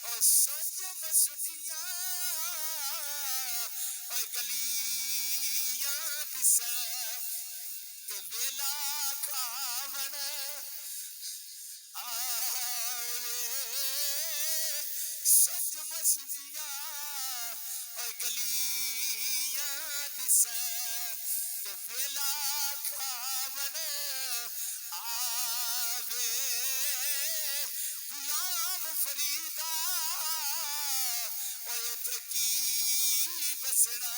او سوچ مسجیاں او گلیاں دسے تے ویلا کھاون آوے سوچ مسجیاں او گلیاں دسے تے ویلا کھاون آوے غلام فریدا اتے کی بسنا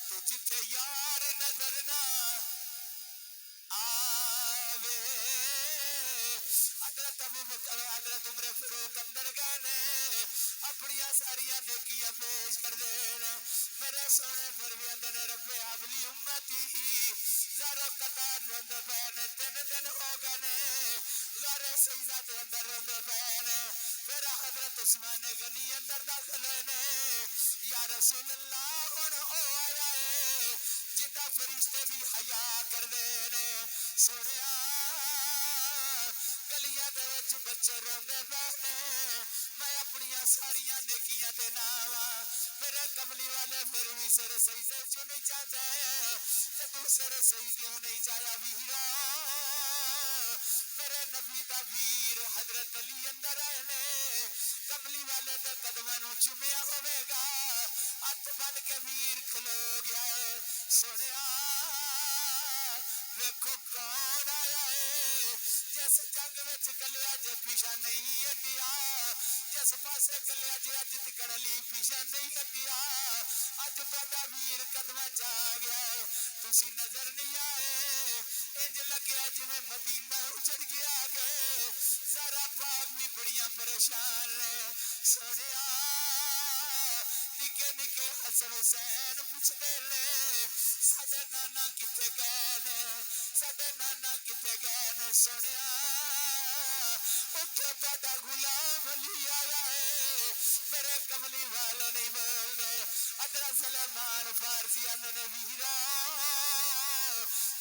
تو جتھے یار نظر نہ آوے حضرت ابو بکر حضرت عمر فاروق اندر گئے نے اپنی ساریاں نیکیاں پیش کر دے میرے سونے پر بھی اندر رب حبلی امتی زارو قطار روندے پے نے 3 دن ہو گئے نے زارے سجدہ دے اندر روندے پے نے پھر حضرت عثمان غنی اندر داخل ہوئے نے یا رسول اللہ ہن او آیا ہے جدا فرشتے بھی حیا کر دے نے سنیا گلیاں دے وچ بچے روندے پے نے میں اپنی ساریاں نیکیاں دے ناواں میرے کملی والے پھر بھی سر سجدے چوں نہیں چاہتے جدوں سر سجدے نہیں چاہیا ویرا میرے نبی دا ویر حضرت علی اندر آئے نے کملی والے دے قدماں نوں چومیا ہوے گا ہاتھ بن کے ویر کھلو گیا ہے سنیا ویکھو کون آیا ہے جس جنگ وچ گلیا جے پیچھا نہیں ہٹیا جس پاسے گلیا جے اج تکڑ علی پیچھا نہیں ہٹیا اج تہاڈا ویر قدماں چ آ گیا ہے تسی نظر نہیں آئے انج لگیا جویں مدینہ اجڑ گیا کہ ذرا پاک بھی بڑیاں پریشان نے سنیا نکے نکے حسن حسین پوچھتے نے ساڈے نانا کتے گئے نے ساڈے نانا کتے گئے نے سنیا اٹھو تہاڈا غلام علی آیا ہے میرے کملی والے نہیں بول رہے حضرت سلیمان فارسی آندے نے ویرا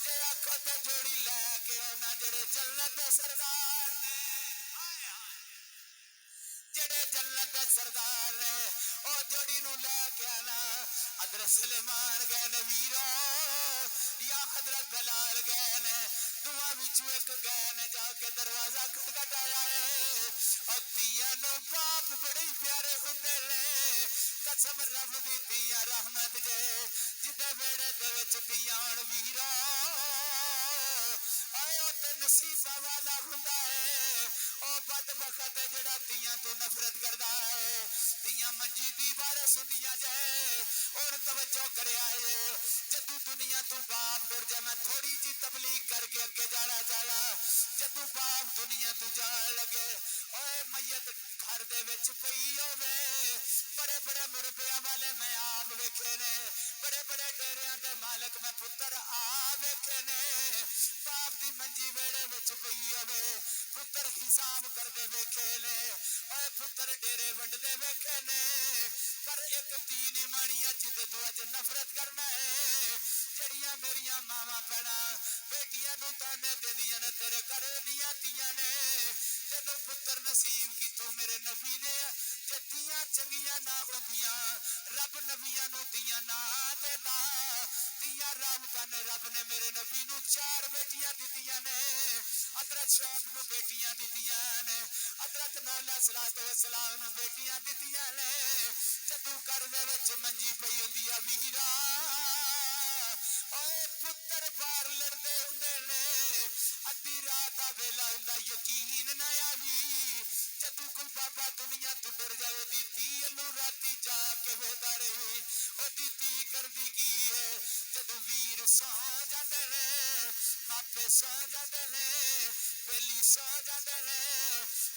جے آکھو تے جوڑی لے کے اونا جڑے جنت دے سردار نے جڑے جنت دے سردار نے او جوڑی نو لے کے آنا حضرت سلیمان گئے نے ویرا یا حضرت بلال گئے نے دعا وچوں ایک گئے نے جا کے دروازہ کھٹکھٹایا ہے اور تیاں نو باپ بڑے پیارے ہوندے نے قسم رب دی تیاں رحمت جے جدے بیڑے دے وچ تیاں ہن ویرا آئے تے نصیبہ والا ہوندا ہے او بدبخت جڑا تیاں تو نفرت کردا ہے تیاں منجی دی وارث ہوندیاں جے اور توجہ کرے آئے جدو دنیا تو باپ ڈر جائے میں تھوڑی جی تبلیغ کر کے اگے جانا چاہلا جدو باپ دنیا تو جان لگے اوے میت گھر دے وچ پئی ہوے بڑے بڑے مربیاں والے میں آپ ویکھے نے بڑے بڑے ڈیریاں دے مالک میں پتر آ ویکھے نے باپ دی منجی ویڑے وچ پئی ہوے پتر حساب کردے ویکھے نے اوے پتر ڈیرے ونڈدے ویکھے نے پر ایک تین مانیاں جدے تو اج نفرت کرنا ہے جڑیاں میریاں ماواں پینا بیٹیاں نو تانے دیندیاں نے تیرے گھر نہیں آتیاں نے تینوں پتر نصیب کی تو میرے نبی نے جتیاں چنگیاں نہ ہوندیاں رب نبیاں نو دیاں نہ دیندا دیاں رحمتاں نے رب نے میرے نبی نو 4 بیٹیاں دتیاں نے حضرت شعیب نو بیٹیاں دتیاں نے حضرت نوح علیہ السلام نو بیٹیاں دتیاں نے جدوں گھر دے وچ منجی پئی ہوندی آ ویرا اوے پتر بار لڑدے ہوندے نے ادھی رات دا ویلا ہوندا یقین نہ آوی جدوں کوئی بابا دنیا تو ڈر جائے دی تی الو راتی جا کے ویدا رہی او دی تی کردی کی ہے جدوں ویر سو جاندے نے ماپے سو جاندے نے پہلی سو جاندے نے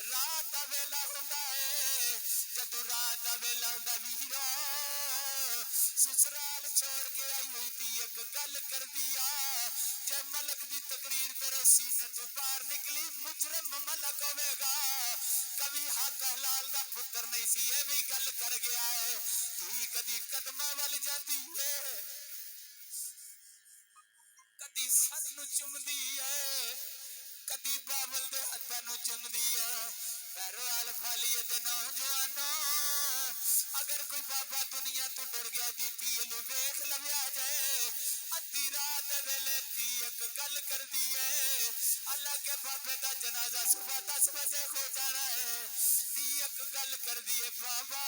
رات دا ویلا ہوندا ہے جدوں رات دا ویلا ہوندا ویرا سسرال چھوڑ کے آئی ہوئی تھی ایک گل کر دیا جے ملک دی تقریر تیرے سینے تو باہر نکلی مجرم ملک ہوے گا کبھی حق حلال دا پتر نہیں سی یہ بھی گل کر گیا ہے تھی کدی قدمہ ول جاندی ہے کدی سر نو چمدی ہے کدی بابل دے ہتھاں نو چمدی ہے بہرحال فالیے دے نوجوانوں اگر کوئی بابا دنیا تو ڈر گیا دی پیلو ویکھ لویا جائے ادھی رات ویلے تی ایک گل کر دی ہے اللہ کے بابے دا جنازہ صبح 10 بجے ہو جانا ہے تی ایک گل کر دی ہے بابا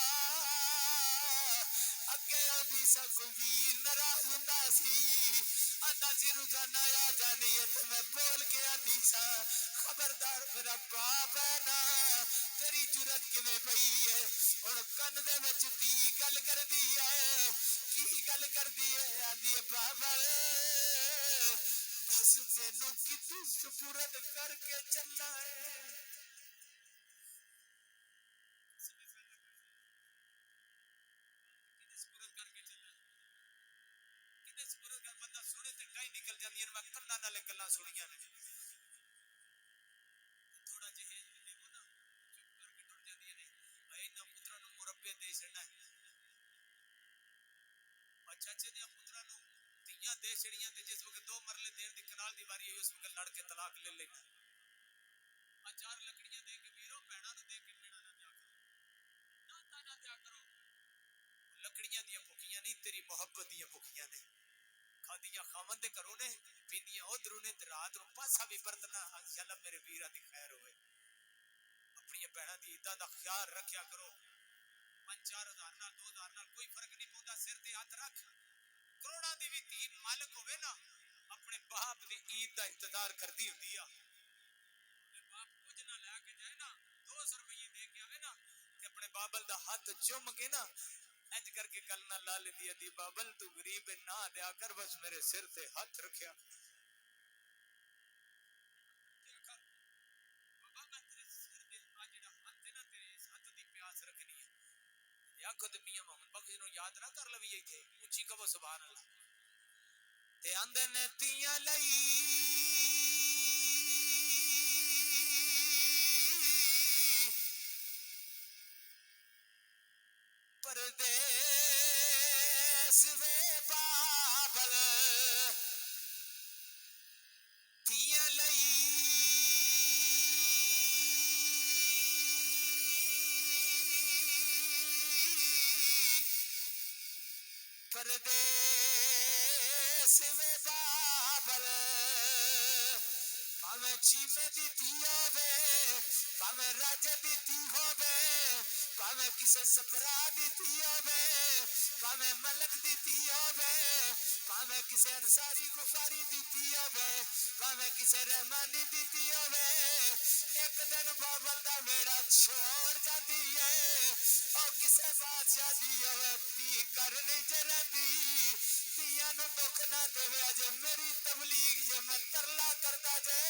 اگے آدھی سا کوئی ویر ناراض ہوندا سی آندا سی روزانہ آ جانی ہے تے میں بول کے آندی سا خبردار میرا باپ ہے نا تیری جرت کیویں پئی ہے ہن من دے وچ تی گل کر دی ہے کی گل کر دی ہے آندی بابل بس مینوں کتی سپرد کر کے چلنا ہے بندہ سنے تے کئی نکل جاندی ہے میں کنا نال گلاں سنیاں نے تھوڑا جہے دیکھو نا چپ کر کے ٹر جاندی ہے اے نہ پتراں نو مربے دے چھڑنا ہے اچھا دے پتراں نو تیاں دے چھڑیاں تے جس وقت دو مرلے دین دی کنال دی واری ہے اس وقت لڑ کے طلاق لے لینا چار لکڑیاں دے کے ویرو بہناں نو دے کے میڑا نہ دیا کرو نہ تانا دیا کرو لکڑیاں دیاں بھکیاں نہیں تیری محبت دیاں بھکیاں نے کھادیاں خامن دے کرو نے پیندیاں ادھروں نے تے رات نو پاسا بھی برتنا انشاءاللہ میرے ویرا دی خیر ہوئے اپنی بہناں دی عزت دا خیال رکھیا کرو 5-4 ہزار نال 2 ہزار نال کوئی فرق نہیں پوندا سر تے ہاتھ رکھ کروڑاں دی وی تھی مالک ہوے نا اپنے باپ دی عید دا انتظار کردی ہوندی آ باپ کچھ نہ لے کے جائے نا 200 روپے دے کے آوے نا تے اپنے بابل دا ہاتھ چوم کے نا انج کر کے گل نہ لا لیندی ہے دی بابل تو غریب ہے نہ دیا کر بس میرے سر تے ہاتھ رکھیا بابا میں تیرے سر دے آ جڑا ہاتھ ہے نا تیرے اس ہاتھ دی پیاس رکھنی ہے یا خود میاں محمد بخش نو یاد نہ کر لوی ایتھے اونچی کہو سبحان اللہ تے آندے نے تیاں لئی پردیس وے بابل تیاں لئی پردیس وے بابل پاویں چیمے دی تھی ہووے پاویں راجے دی تھی ہووے پاویں کسے سپرا دی تھی ہووے پاویں ملک دی تھی ہووے پاویں کسے انصاری غفاری دی تھی ہووے پاویں کسے رحمانی دی تھی ہووے ایک دن بابل دا بیڑا چھوڑ جاندی ہے او کسے بادشاہ دی ہووے تی کر نہیں جرندی تیاں نو دکھ نہ دے اجے میری تبلیغ جے میں ترلا کردا جے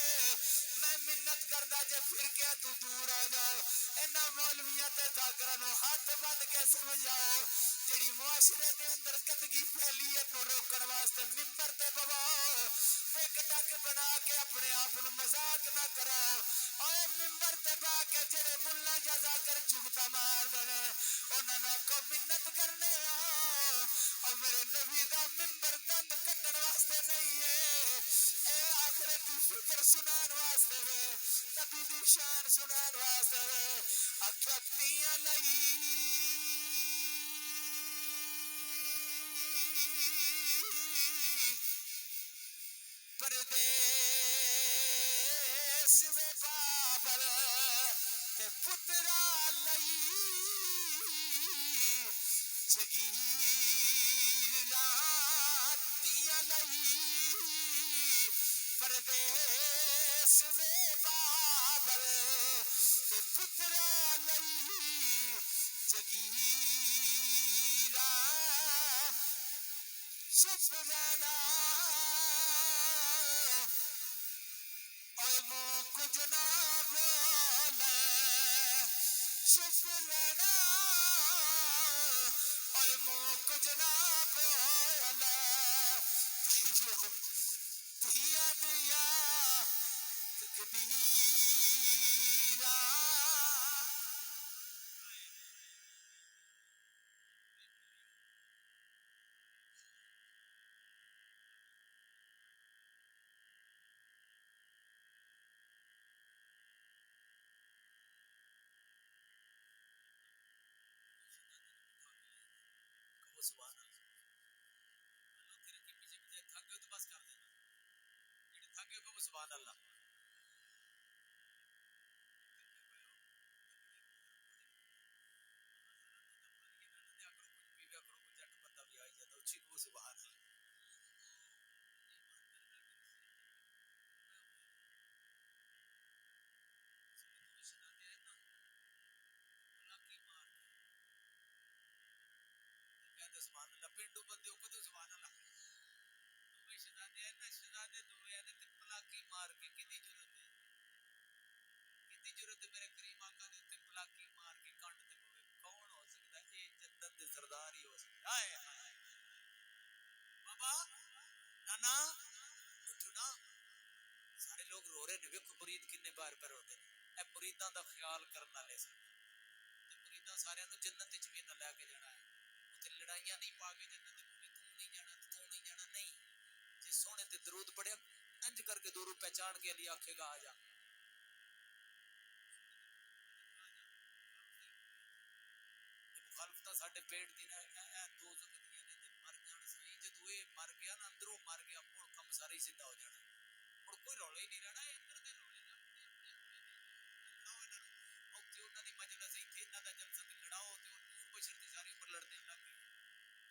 میں منت کردا جے پھر کے تو دور ہو جاؤ انہاں مولویاں تے ذاکراں نو ہاتھ بن کے سمجھاؤ جڑی معاشرے دے اندر گندگی پھیلی ہے نو روکن واسطے منبر تے بواؤ ٹک ٹک بنا کے اپنے آپ نو مذاق نہ کرو اوے منبر تے با کے جڑے ملا یا ذاکر چغتا مار دے انہاں نو کو منت کرنے اور میرے نبی دا منبر گند کٹن واسطے نہیں ہے اے آخرت دی فکر سنان واسطے وے نبی دی شان سنان واسطے وے اکھتیاں لئی پردیس وے بابل تے پترا لئی جگیر لاتیاں لئی پردیس وے بابل تے پترا لئی جگیر چپ رہنا اور منہ کچھ نہ بولے چپ رہنا اور منہ کچھ نہ بولے دیا دیا تکبیرہ سبحان اللہ اللہ تیرے کے پیچھے پیچھے تھک گئے تو بس کر دینا جڑے تھک گئے کو سبحان اللہ سبحان اللہ مریداں دا خیال کرن والے سن تے مریداں سارے نو جنت وچ بھی نہ لے کے جانا ہے تے لڑائیاں نہیں پا کے جنت تے تو نہیں جانا تو نہیں جانا نہیں جی سونے تے درود پڑھیا انج کر کے دورو پہچان کے علی آکھے گا آ جا مخالفتہ ساڈے پیٹ دی نہ دو زندگیاں نے تے مر جان سہی جدوں اے مر گیا نا اندروں مر گیا مڑ کم سارے زندہ ہو جانا مڑ کوئی رولا ہی نہیں رہنا اندر دے رولے نا لڑاؤ انہاں نوں اوتھے انہاں دی مجلس ایتھے انہاں دا جلسہ تے لڑاؤ تے نور بشر دی ساری عمر لڑدے اللہ کی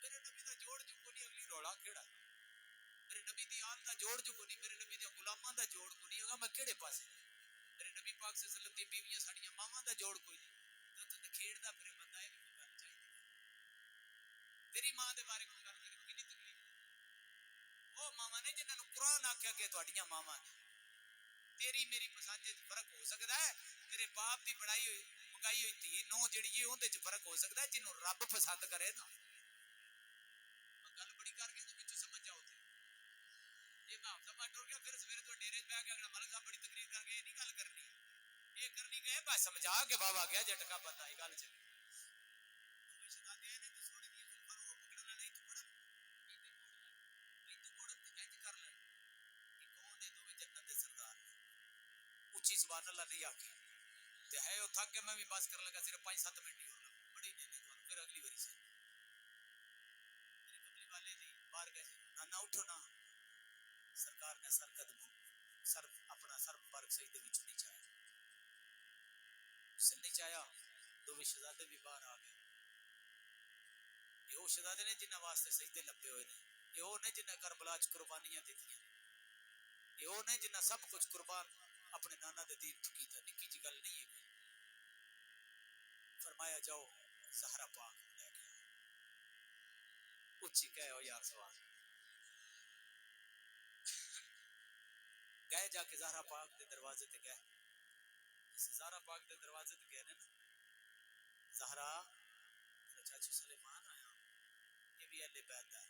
میرے نبی دا جوڑ جو کوئی اگلی رولا کیڑا میرے نبی دی آل دا جوڑ جو کوئی میرے نبی دے غلاماں دا جوڑ کوئی ہوگا میں کیڑے پاسے میرے نبی پاک صلی اللہ علیہ وسلم دی بیویاں ساڈیاں ماواں دا جوڑ کوئی نہیں تے تے کھیڑدا پھر بندہ اے نہیں گل چاہیے تیری ماں دے بارے کوئی گل کرے کتنی تکلیف او ماواں نے جنہاں نوں قرآن آکھیا کہ تہاڈیاں ماواں نے تیری میری پسند وچ فرق ہو سکدا ہے تیرے باپ دی بڑائی ہوئی منگائی ہوئی تھی نو جڑی ہے اون دے وچ فرق ہو سکدا ہے جنوں رب پسند کرے نا میں گل بڑی کر کے وچ سمجھ جاؤ تے یہ میں ہفتہ بعد ٹر گیا پھر سویرے تو ڈیرے بیٹھ کے اگلا ملک صاحب بڑی تقریر کر کے یہ نہیں گل کرنی یہ کرنی کہ بس سمجھا کے بابا گیا جٹکا بندہ یہ گل چلی شہزادے نے تے سونے دی زلفاں نوں پکڑن والے تو پڑھ ایتھے موڑ تے انج کر لے کہ کون دے دوویں جنت دے سردار نے اونچی سبحان اللہ نہیں آکھی تے ہے او تھک کے میں بھی بس کر لگا صرف 5-7 منٹ ہی ہونا بڑی نے تو پھر اگلی باری سے میرے کملی والے دی باہر گئے نانا اٹھو نا سرکار نے سر قدم سر اپنا سر مبارک سجدے وچ نہیں چایا اس نے نہیں چایا دو شہزادے بھی باہر آ گئے یہ وہ شہزادے نے جنہاں واسطے سجدے لبے ہوئے نے یہ وہ نے جنہاں کربلا وچ قربانیاں دتیاں یہ وہ نے جنہاں سب کچھ قربان اپنے نانا دے دین تو کیتا نکی جی گل نہیں ہے فرمایا جاؤ زہرا پاک لے کے اچھی کہے ہو یار سوال گئے جا کے زہرا پاک دے دروازے تے گئے زہرا پاک دے دروازے تے گئے نا زہرا میرا چاچو سلیمان آیا یہ بھی اہل بیت ہے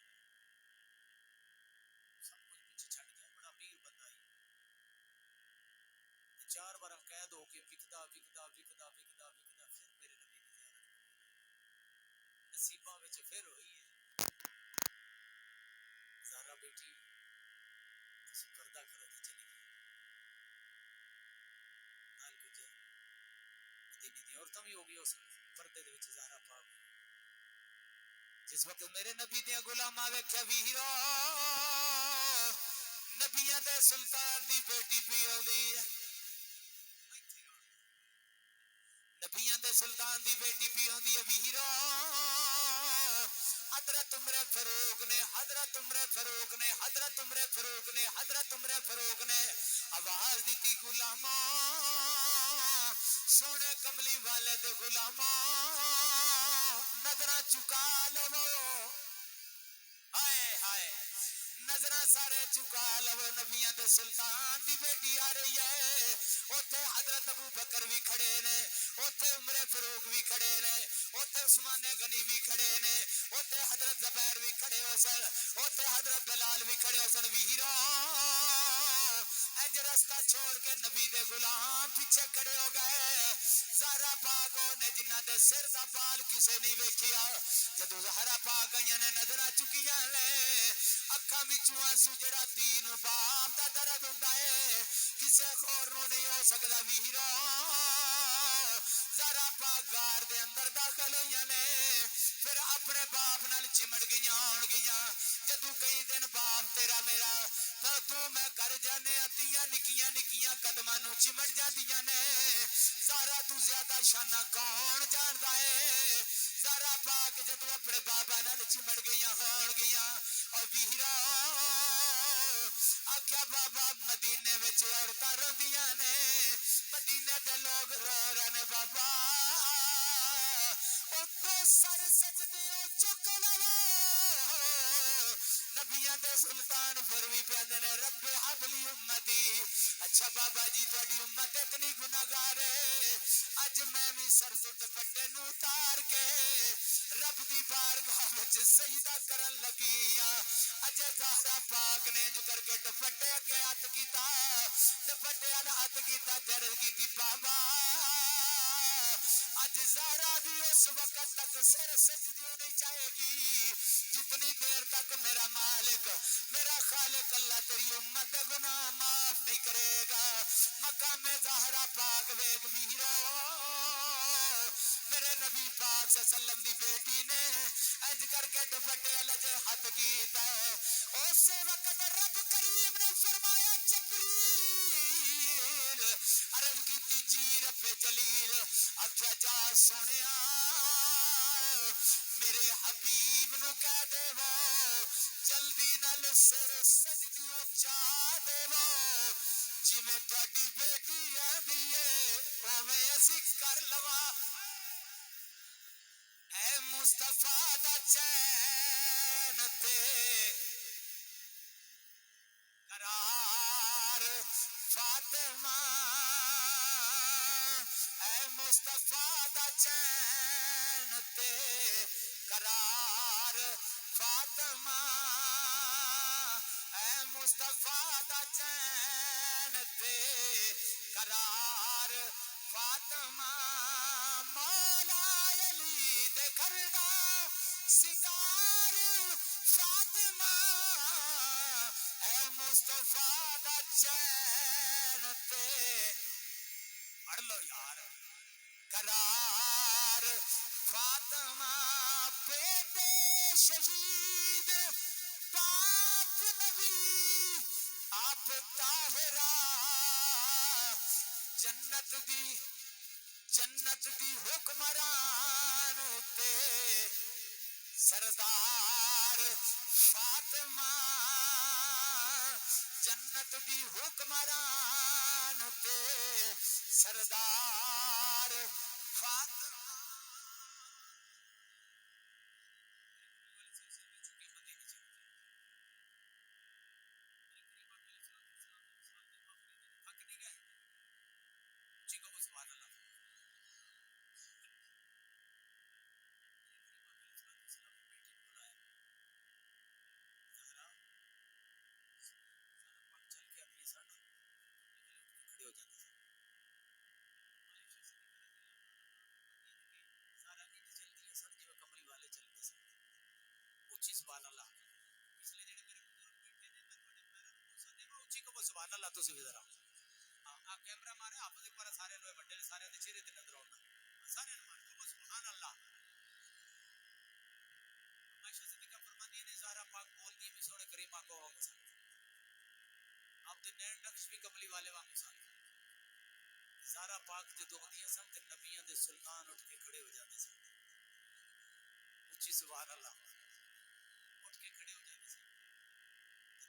سب کچھ پیچھے چھڈ گیا بڑا امیر بندہ ہی 4 بار قید ہو کے وکدا وکدا وکدا وکدا وکدا پھر میرے نبی کی زیارت نصیبہ وچ پھر ہوئی ہے زہرا بیٹی تسی پردہ کرو تے چلی گئی نال کچھ مدینے دی عورتاں بھی ہو گئی اس پردے دے وچ زہرا پاک جس وقت میرے نبی دیا غلاماں ویکھیا ویرو نبیاں دے سلطان دی بیٹی پی ہوندی ہے نبیاں دے سلطان دی بیٹی پی ہوندی ہے ویرو حضرت عمر فاروق نے حضرت عمر فاروق نے حضرت عمر فاروق نے حضرت عمر فاروق نے آواز دیتی غلاماں سونے کملی والے دے غلاماں نظراں چکا لو ہائے ہائے نظراں سارے چکا لو نبیاں دے سلطان دی بیٹی آ رہی ہے اوتھے حضرت ابو بکر بھی کھڑے نے اوتھے عمر فاروق بھی کھڑے نے اوتھے عثمان غنی بھی کھڑے نے اوتھے حضرت زبیر بھی کھڑے ہو سن اوتھے حضرت بلال بھی کھڑے ہو سن ویرو انج رستہ چھوڑ کے نبی دے غلام پیچھے کھڑے ہو گئے زہرا پاک نے جنہاں دے سر دا بال کسے نہیں ویکھیا جدوں زہرا پاک آئیاں نے نظراں چکیاں نے اکھاں وچوں آنسو جڑا دین باپ دا درد ہوندا ہے کسے خور نو نہیں ہو سکدا ویرو زہرا پاک غار دے اندر داخل ہوئیاں نے پھر اپنے باپ نال چمڑ گئیاں ہون گئیاں جدوں کئی دن باپ تیرا میرا تو میں کر جانے اتیاں نکیاں نکیاں قدماں نو چمڑ جاندیاں نے زہرا تو زیادہ شانہ کون جاندا ہے زہرا پاک جدوں اپنے بابا نال چمڑ گئیاں ہون گئیاں اور ویرو آکھیا بابا مدینے وچ عورتاں روندیاں نے مدینے دے لوگ رو رہے نے بابا اٹھو سر سجدے چک لو نبیاں دے سلطان پھر بھی پیندے نے رب حبلی امتی اچھا بابا جی تہاڈی امت اتنی گناہگار ہے اج میں بھی سر تو دوپٹے نو اتار کے رب دی بارگاہ وچ سجدہ کرن لگیاں اجے زہرا پاک نے ذکر کے دوپٹے اگے ہاتھ کیتا دوپٹے ال ہاتھ کیتا عرض کیتی بابا اج زہرا بھی اس وقت تک سر سجدیوں نہیں چاہے گی جتنی دیر تک میرا مالک میرا خالق اللہ تیری امت دے گناہ معاف نہیں کرے گا مقام زہرا پاک ویگ ویرو میرے نبی پاک صلی اللہ علیہ وسلم دی بیٹی نے انج کر کے دوپٹے الجے ہاتھ کیتا ہے اس وقت رب کریم نے فرمایا جبریل عرض کیتی جی رب جلیل اچھا جا سونیا میرے حبیب نو کہہ دے وہ جلدی نال سر سجدیوں چاہ دے وہ جی میں تہاڈی بیٹی آندی ہے اوویں اسی کر لواں اے مصطفیٰ دا چین تے قرار فاطمہ اے مصطفیٰ دا چین تے قرار فاطمہ اے مصطفیٰ دا چین تے قرار فاطمہ مولا علی دے گھر دا سنگار فاطمہ اے مصطفیٰ دا چین تے پڑھ لو یار قرار فاطمہ بیٹے شہید باپ نبی آپ طاہرہ جنت دی حکمران تے سردار فاطمہ جنت دی حکمران تے سردار فاطمہ سبحان اللہ پچھلے جڑے میرے بزرگ بیٹھے نے میں تھوڑے پیراں نوں بوسا دیواں اونچی کو سبحان اللہ تسی بھی ذرا آ کیمرہ مارے حافظ اقبال سارے لوے بڑے سارے دے چہرے تے نظر آونا سارے نوں مار کو سبحان اللہ عائشہ صدیقہ فرماتی ہے زہرا پاک بولتی ہے سونے کریم کو اب تے نین نقش بھی کملی والے وانگو سن زہرا پاک جدوں ہوندیاں سن تے نبیاں دے سلطان اٹھ کے کھڑے ہو جاندے سن اونچی سبحان اللہ اٹھ کے کھڑے ہو جاتے سن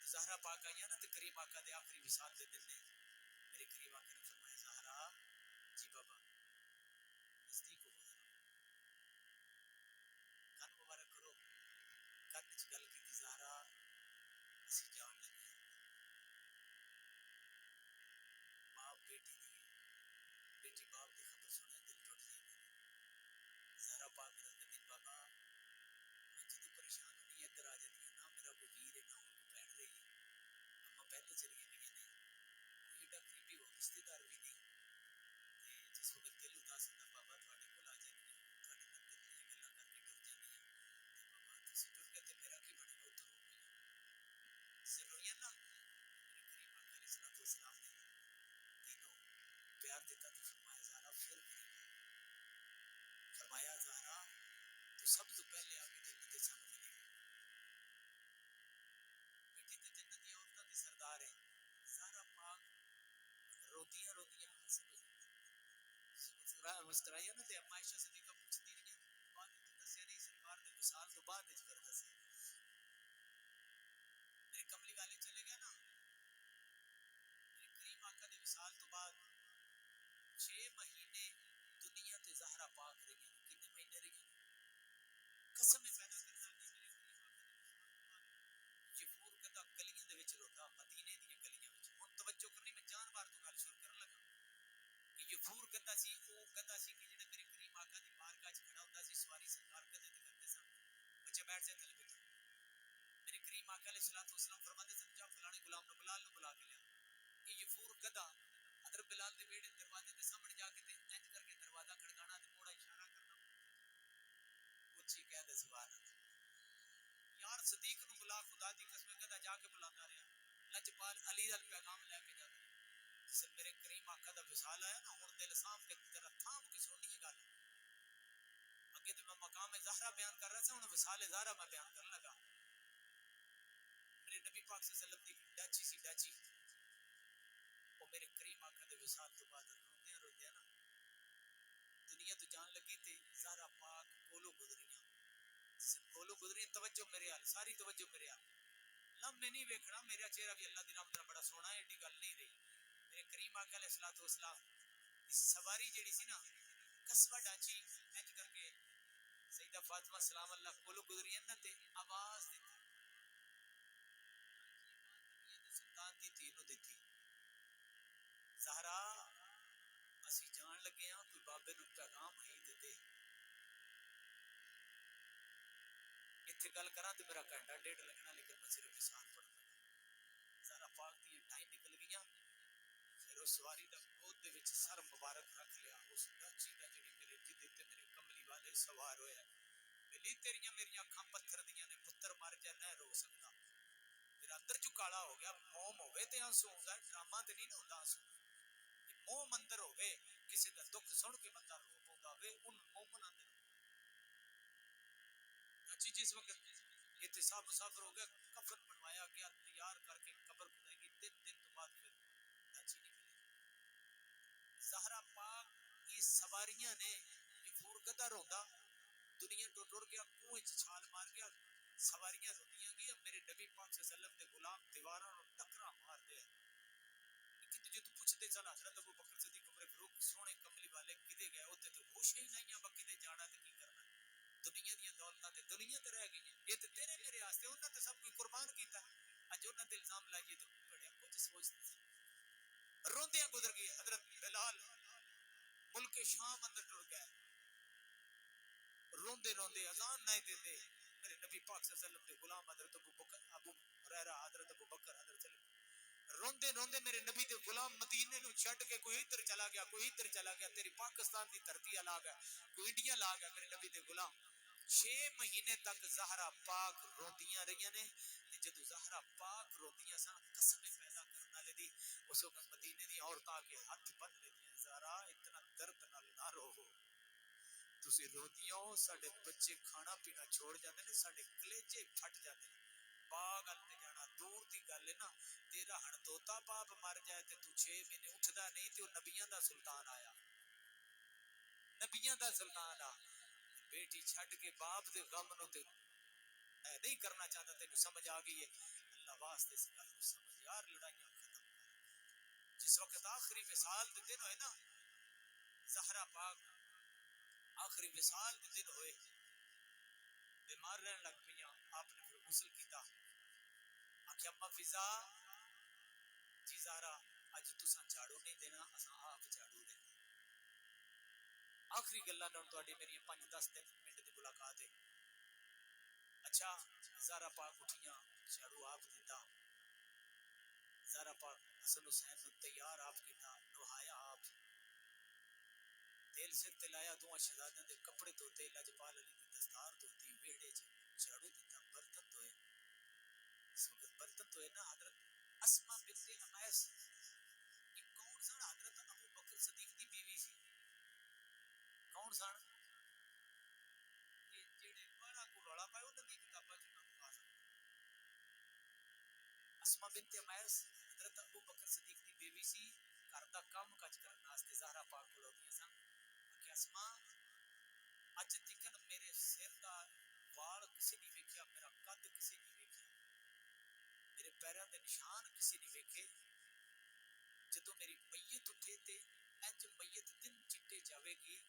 زہرا پاک آئی نا تو کریم آقا دے آخری وصال دے دن نے میرے کریم آقا نے فرمایا زہرا جی بابا نزدیک ہو ذرا کان مبارک کرو کان وچ گل کی زہرا اسی جان لگے باپ بیٹی دی بیٹی باپ دی خبر سنے دل ٹوٹ جائے زہرا پاک رضی اللہ بابا جدو پریشان ہونی ادھر آ جاتی ہے نا میرا کوئی ویر ہے نہ کوئی بہن رہی ہے اما پہلے چلی گئی ہیں نے کوئی ایڈا قریبی ہو رشتے دار بھی نہیں تے جس وقت دل اداس ہوتا بابا تھوڑے کول آ جانی ہے تھوڑے نال دل دیاں گلاں کر کے ٹر جانی ہے تے بابا تسی ٹر گئے تے میرا کی بنے گا ادھر ہو گئی ضروری نا میرے کریم آقا علیہ الصلوۃ والسلام نے تینوں پیار دیتا تو فرمایا زہرا پھر فرمایا زہرا تو سب تو پہلے آ کے جنت سانو ملے گی بیٹی تے جنت دی عورتاں دی سردار ہے زہرا پاک روتیاں روتیاں مسکرایا نا تے اما عائشہ صدیقہ پوچھتی رہی بعد وچ دسیا نہیں سرکار دے وصال تو بعد وچ کر دسیا میرے کملی والے چلے گئے نا میرے کریم آقا دے وصال تو بعد 6 مہینے دنیا تے زہرا پاک رہی ہیں کتنے مہینے رہی ہیں قسم پیدا کرنا کہ میرے کریم آقا دے وصال جفور کدا گلیاں دے وچ روتا مدینے دی گلیاں وچ ہن توجہ کرنی میں جان بار تو گل شروع کرن لگا کہ جفور کدا سی او کدا سی کہ جڑے میرے کریم آقا دی بارگاہ وچ کھڑا ہوندا سی سواری سرکار کدے تے کرتے سن علیہ الصلوۃ والسلام فرماتے ہیں جا فلانے غلام نے بلال نے بلا کے لیا کہ یفور گدا حضرت بلال دے بیڑے دروازے دے سامنے جا کے انج کر کے دروازہ کھڑکانا تے موڑا اشارہ کرنا اچھی کہہ دے سبحان اللہ یار صدیق نو بلا خدا دی قسم گدا جا کے بلاتا رہیا لجپال علی دا پیغام لے کے جاتا جس میرے کریم آقا دا وصال آیا نا ہن دل صاف کے ذرا تھام کے سننی گل اگے تے میں مقام زہرا بیان کر رہا تھا ہن وصال زہرا میں بیان کرنے لگا میرے نبی پاک صلی اللہ علیہ وسلم دی ڈاچی سی ڈاچی وہ میرے کریم آقا دے وصال تو بعد روندے روندے نا دنیا تو جان لگی تے زہرا پاک کولو گزریاں کولو گزری توجہ میرے حال ساری توجہ میرے حال لمحے نہیں ویکھنا میرا چہرہ بھی اللہ دی رحمت نال بڑا سونا ہے ایڈی گل نہیں رہی میرے کریم آقا علیہ الصلوۃ والسلام سواری جڑی سی نا قصبہ ڈاچی انج کر کے سیدہ فاطمہ سلام اللہ کولو گزری نا تے آواز دیتی سلطان دی تھی نو دیتی زہرا اسی جان لگے ہاں کوئی بابے نو پیغام ہی دے دے اتنے گل کراں تے میرا گھنٹہ ڈیڑھ لگنا لیکن میں صرف نشان پڑھنا زہرا پاک دی ٹائم نکل گیا پھر اس سواری دا گود دے وچ سر مبارک رکھ لیا اس ڈاچی دا جڑی میرے جدے تے میرے کملی والے سوار ہویا ملی تیریاں میریاں اکھاں پتھر دیاں نے پتر مر جا نہ رو سکدا میرا اندر جو کالا ہو گیا موم ہوئے تے آنسو ہوندا ہے ڈرامہ تے نہیں نہ ہوندا آنسو موم اندر ہوئے کسی دا دکھ سن کے بندہ رو پوندا ہوئے ان مومن اندر اچھی جس وقت احتساب مسافر ہو گیا کفن بنوایا گیا تیار کر کے قبر کھدائی گئی 3 دن تو بعد پھر ڈاچی نہیں ملی زہرا پاک کی سواریاں نے یہ پور گدا روندا دنیا ٹوٹ ٹوٹ گیا کنویں وچ چھال مار گیا سواریاں روندیاں گیا میرے نبی پاک صلی اللہ علیہ وسلم دے غلام دیواراں نوں ٹکرا مار دے کہ تجھے تو پوچھتے چل حضرت ابو بکر صدیق عمر فاروق سونے کملی والے کدے گئے اوتے تو ہوش ہی نہیں ہے بکے دے جانا تے کی کرنا دنیا دی دولتاں تے دنیا تے رہ گئی یہ تے تیرے میرے واسطے انہاں تے سب کوئی قربان کیتا اج انہاں تے الزام لائیے تو بڑے کچھ سوچتے روندیاں گزر گئی حضرت بلال ملک شام اندر ٹر گئے روندے روندے اذان نہیں دیندے میرے نبی پاک صلی اللہ علیہ وسلم کے غلام حضرت ابو ہریرہ حضرت ابو بکر حضرت روندے روندے میرے نبی دے غلام مدینے نو چھڈ کے کوئی ادھر چلا گیا کوئی ادھر چلا گیا تیری پاکستان دی دھرتی لا گیا کوئی انڈیا لا گیا میرے نبی دے غلام 6 مہینے تک زہرا پاک روندیاں رہیاں نے جدو زہرا پاک روندیاں سن قسم پیدا کرنے والے دی اس وقت مدینے دی عورتاں کے ہاتھ بن لیندیاں زہرا اتنا درد نال نہ رو تسی روندیاں ساڈے بچے کھانا پینا چھوڑ جاندے نے ساڈے کلیجے پھٹ جاندے نے باغ تے جانا دور دی گل ہے نا تیرا ہن توتا باپ مر جائے تے تو 6 مہینے اٹھدا نہیں تے او نبیاں دا سلطان آیا نبیاں دا سلطان آ بیٹی چھڈ کے باپ دے غم نو تے میں نہیں کرنا چاہتا تینوں سمجھ آ گئی ہے اللہ واسطے اس گل کو سمجھ یار لڑائیاں ختم کر جس وقت آخری وصال دے دن ہوئے نا زہرا پاک آخری وصال دے دن ہوئے بیمار رہن لگ پیاں آپ نے پھر غسل کیتا آخیا اما فضا جی زہرا اج تساں جھاڑو نہیں دینا اساں آپ جھاڑو دینا آخری گلاں نال تہاڈی میری 5-10 منٹ دی ملاقات ہے اچھا زہرا پاک اٹھیاں جھاڑو آپ دیتا زہرا پاک حسن حسین نو تیار آپ کیتا نہایا آپ تیل سے تلایا دو شہزادیاں دے کپڑے دھوتے لجپال علی دی دستار دھوتی ویڑے چ جھاڑو دیتا برتن دھوئے اس وقت برتن دھوئے نا حضرت اسما بنت امیس یہ کون سن حضرت ابو بکر صدیق دی بیوی سی کون سن یہ جڑے بارا کو رولا پائے انہاں دی کتاباں چ نہ پا سکتے اسما بنت امیس حضرت ابو بکر صدیق دی بیوی سی گھر دا کام کاج کرن واسطے زہرا پاک کول آندیاں سن کہ اسما اج تکن میرے سر دا وال کسی نہیں ویکھیا میرا قد کسی نہیں ویکھیا میرے پیراں دے نشان کسی نہیں ویکھے جدوں میری میت اٹھے تے انج میت دن چٹے جاوے گی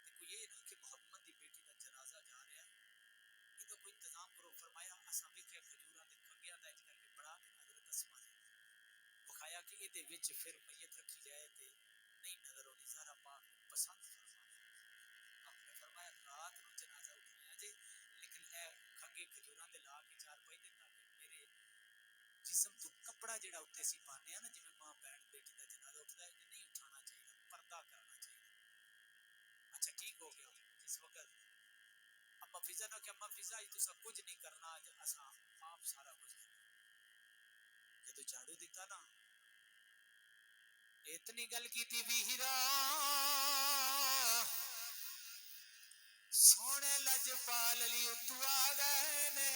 تے کوئی یہ نہ کہ محمد دی بیٹی دا جنازہ جا رہا ہے یہ تو کوئی انتظام کرو فرمایا اساں ویکھیا کھجوراں دے کھگیاں دا انج کر کے بڑا کے حضرت اسما نے بخایا کہ اے دے وچ پھر میت رکھی جائے تے نہیں نظر اونی زہرا پاک پسند فرمایا آپ نے فرمایا رات نو جنازہ اٹھایا جی لیکن اے کھگے کھجوراں دے لا کے چار پائی دے تاکہ میرے اسی پانے نا جی ماں بہن بیٹی کا جنازہ اٹھتا ہے کہ نہیں اٹھانا چاہیے پردہ کرنا چاہیے اچھا ٹھیک ہو گیا جس وقت اما فضا نے کہ اما فضا تو سب کچھ نہیں کرنا آج اساں آپ سارا کچھ کرنا جدو جھاڑو دیتا نا اتنی گل کی تھی ویرا سونے لجپال علی اتو آ گئے نے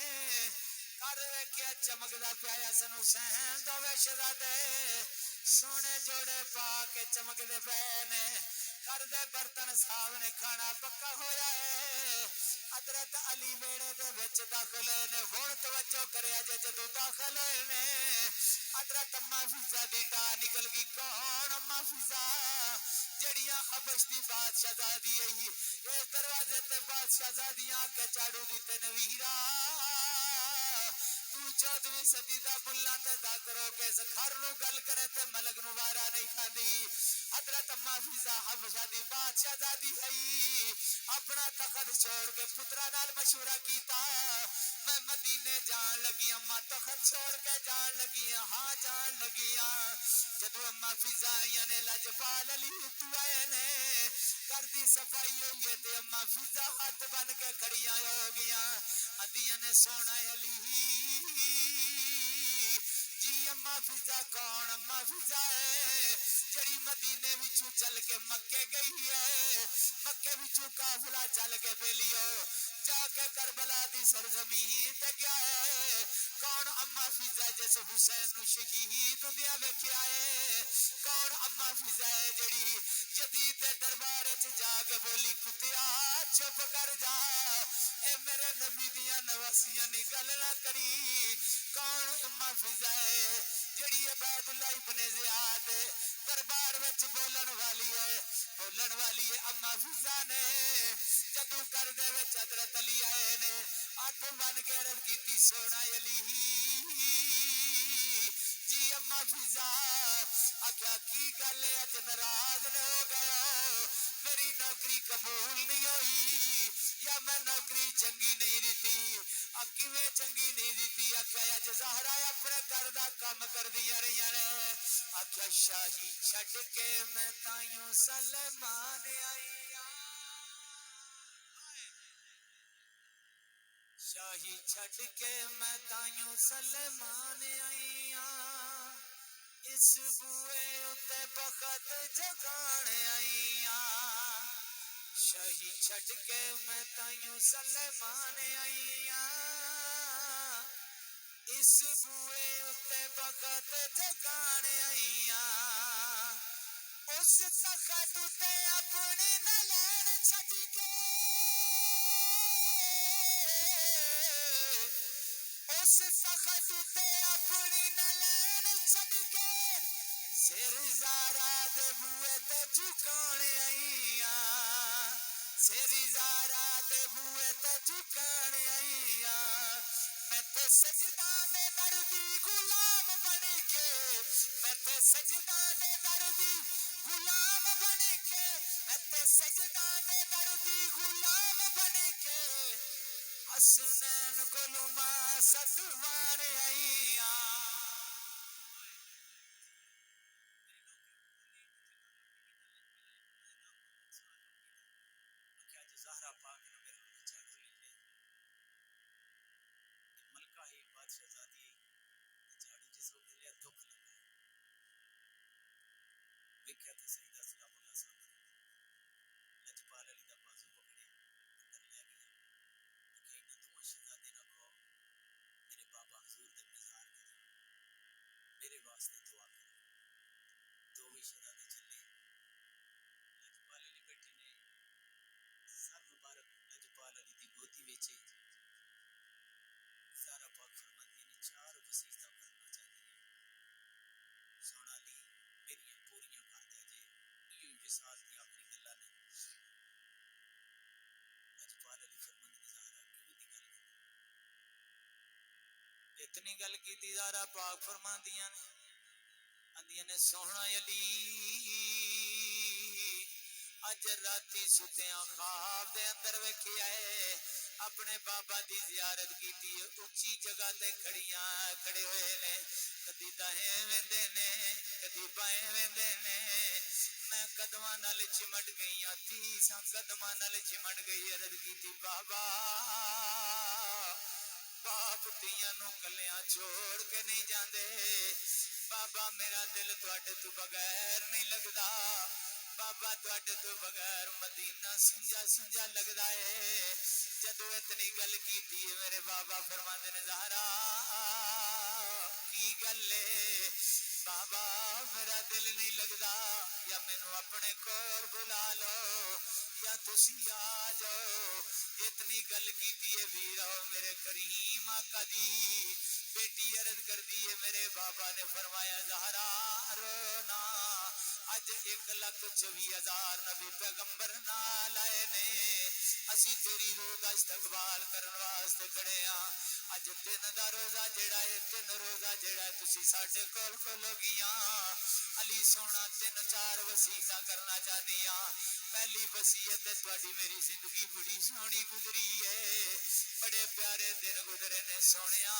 کر ویکھیا چمکدا پیا سن حسین دا شہزادے سونے جوڑے پا کے چمکدے پے نے کر دے برتن صاحب نے کھانا پکا ہویا ہے حضرت علی ویڑے دے وچ داخل نے ہن توجہ کریا جے جدو داخل ہوئے نے حضرت اما فضا دی ٹا نکل گئی کون اما فضا جڑیاں حبش دی بادشاہ زادی ہے اس دروازے تے بادشاہ زادیاں کے چاڑو دیتے نے ویرا تو 14ویں صدی دا ملا تے ذکر ہو کے سخر نو گل کرے تے ملک نو وارا نہیں کھاندی حضرت اما فضا حبشہ دی بادشاہ زادی ہے اپنا تخت چھوڑ کے پترا نال مشورہ کیتا میں مدینے جان لگی اما تخت چھوڑ کے جان لگی ہاں جان لگی جدو اما فضا نے لجپال علی اتو آئے نے کردی صفائی ہوئی ہے تے اما فضا ہاتھ بن کے کھڑیاں ہو گیا ادیاں نے سونا علی جی اما فضا کون اما فضا ہے جڑی مدینے وچوں چل کے مکے گئی ہے مکے وچوں قافلہ چل کے بیلیو جا کے کربلا دی سرزمین تے گیا ہے کون اما فضا جس حسین نو شہید ہوندیا ویکھیا ہے کون اما فضا ہے جڑی جدید دے دربار وچ جا کے بولی کتیا چپ کر جا اے میرے نبی دیاں نواسیاں نی گل نہ کری کون اما فضا ہے جڑی عبید اللہ ابن زیاد دربار وچ بولن والی ہے اما فضا نے جدو کر دے وچ حضرت علی آئے نے ہاتھ بن کے عرض کیتی سونا علی جی اما فضا آخیا کی گل ہے اج ناراض نہ ہو گیا میری نوکری قبول نہیں ہوئی یا میں نوکری چنگی نہیں دیتی کیویں چنگی نہیں دیتی آخیا اج زہرا اپنے گھر دا کام کردیاں رہیاں نے آخیا شاہی چھڈ کے میں تائیوں سلمان آئی شاہی چھڈ کے میں تائیوں سلمان آئی اس بوئے اتے بخت جگان آئی شاہی چھڈ کے میں تائیوں سلمان آئی اس بوئے اتے بخت جگان آئی اس تخت تے اپنی نلین چھڈ کے اس تخت تے اپنی نلین چھڈ کے سر زارا دے بوئے تے جھکان آئی سر زارا دے بوئے تے جھکان آئی میں تے سجدہ دے دردی غلام بن کے میں تے سجدہ دے دردی غلام بن کے میں تے سجدہ دے دردی غلام بن کے حسنین کلما ستوان آئی زہرا پاک نے میرے کو چاڑو لے لے ملکہ ہی بادشاہ زادی چاڑو جس کو لیا دکھ لگا دیکھا تے سیدہ سلام اللہ صاحب لجپال علی دا بازو پکڑے اندر لے گیا کہ انہاں دو شہزادے نہ کو میرے بابا حضور دے مزار تے جا میرے واسطے دعا کرو دو ہی شہزادے چلے لجپال علی بیٹھے نے سر مبارک لجپال علی دی گودی وچ زہرا پاک فرماتی نے چار وصیتاں کرنا چاہتی ہیں سونا علی میریاں پوریاں کر دے جے یہ وصال دی آخری گلاں نے لجپال علی فرماتی نے زہرا کیوں دی گل کرتی اتنی گل کیتی زہرا پاک فرماندیاں نے اندیاں نے سونا علی اج راتی ستیاں خواب دے اندر ویکھیا ہے اپنے بابا دی زیارت کیتی ہے اچھی جگہ تے کھڑے ہوئے نے کدی دائیں ویندے نے کدی بائیں ویندے نے میں قدماں نال چمٹ گئی ہاں 30 قدماں نال چمٹ گئی عرض کیتی بابا باپ تیاں نو کلیاں چھوڑ کے نہیں جاندے بابا میرا دل تواڈے تو بغیر نہیں لگدا بابا تواڈے تو بغیر مدینہ سنجا سنجا لگدا ہے جدو اتنی گل کیتی ہے میرے بابا فرماندے نے زہرا کی گل ہے بابا میرا دل نہیں لگدا یا مینوں اپنے کول بلا لو یا تسی آ جاؤ اتنی گل کیتی ہے ویرو میرے کریم آقا دی بیٹی عرض کر دیے میرے بابا نے فرمایا زہرا رونا اج 1,24,000 نبی پیغمبر نال آئے نے اسی تیری روح دا استقبال کرن واسطے کھڑے ہاں اج 3 دا روزہ جیڑا ہے 3 روزہ جیڑا ہے تسی ساڈے کول کھولو گیاں علی سونا 3-4 وصیتاں کرنا چاہنی ہاں پہلی وصیت ہے تواڈی میری زندگی بڑی سونی گزری ہے بڑے پیارے دن گزرے نے سونیا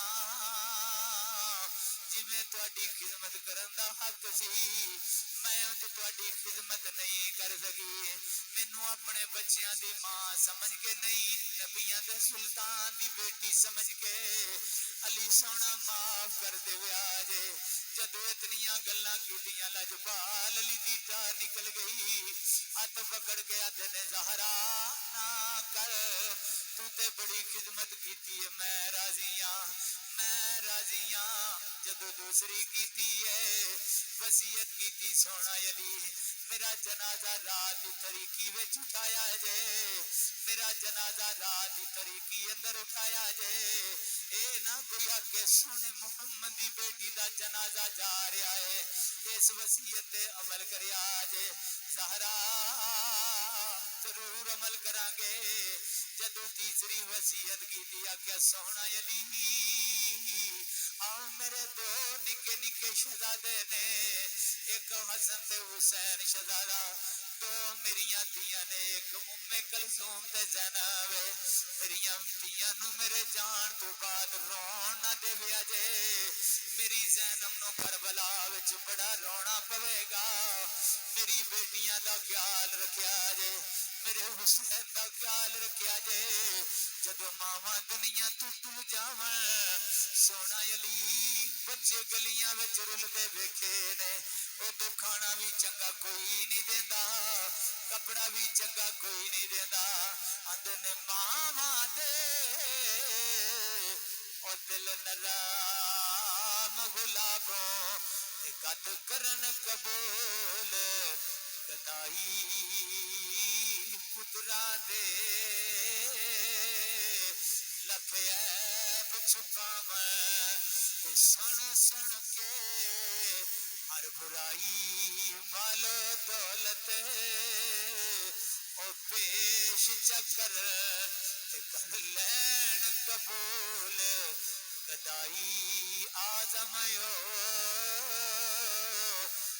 جویں تواڈی خدمت کرن دا حق سی میں انج تواڈی خدمت نہیں کر سکی مینوں اپنے بچیاں دی ماں سمجھ کے نہیں نبیاں دے سلطان دی بیٹی سمجھ کے علی سونا معاف کر دے آجے جدو اتنیاں گلاں کیتیاں لجپال علی دی ٹا نکل گئی ہاتھ پکڑ کے آدھے نے زہرا نہ کر تو تے بڑی خدمت کیتی ہے میں راضی ہاں جدو دوسری کیتی ہے وصیت کیتی سونا علی میرا جنازہ رات دی طریقی وچ اٹھایا جے میرا جنازہ رات دی طریقی اندر اٹھایا جے اے نہ کوئی آکے سونے محمد دی بیٹی دا جنازہ جا رہا ہے اس وصیت تے عمل کریا جے زہرا ضرور عمل کران گے جدو تیسری وصیت کی دیا کیا سونا علی آؤ میرے 2 نکے نکے شہزادے نے ایک حسن تے حسین شہزادہ 2 میریاں دھیاں نے ایک کلثوم تے زینب میریاں دھیاں نو میرے جان تو بعد رون نہ دے جے میری زینب نو کربلا وچ بڑا رونا پوے گا میری بیٹیاں دا خیال رکھیا جے میرے حسین دا خیال رکھیا جے جدو ماواں دنیا تو ٹل جاواں سونا علی بچے گلیاں وچ رلدے ویکھے نے او تو کھانا بھی چنگا کوئی نہیں دیندا کپڑا بھی چنگا کوئی نہیں دیندا آندے نے ماواں دے او دل نرام گلابوں تے قد کرن قبول گدائی پترا دے لب عیب چھپاویں تے سن سن کے ہر برائی مالو دولت او پیش چکر تے کر لین قبول گدائی آزمائیو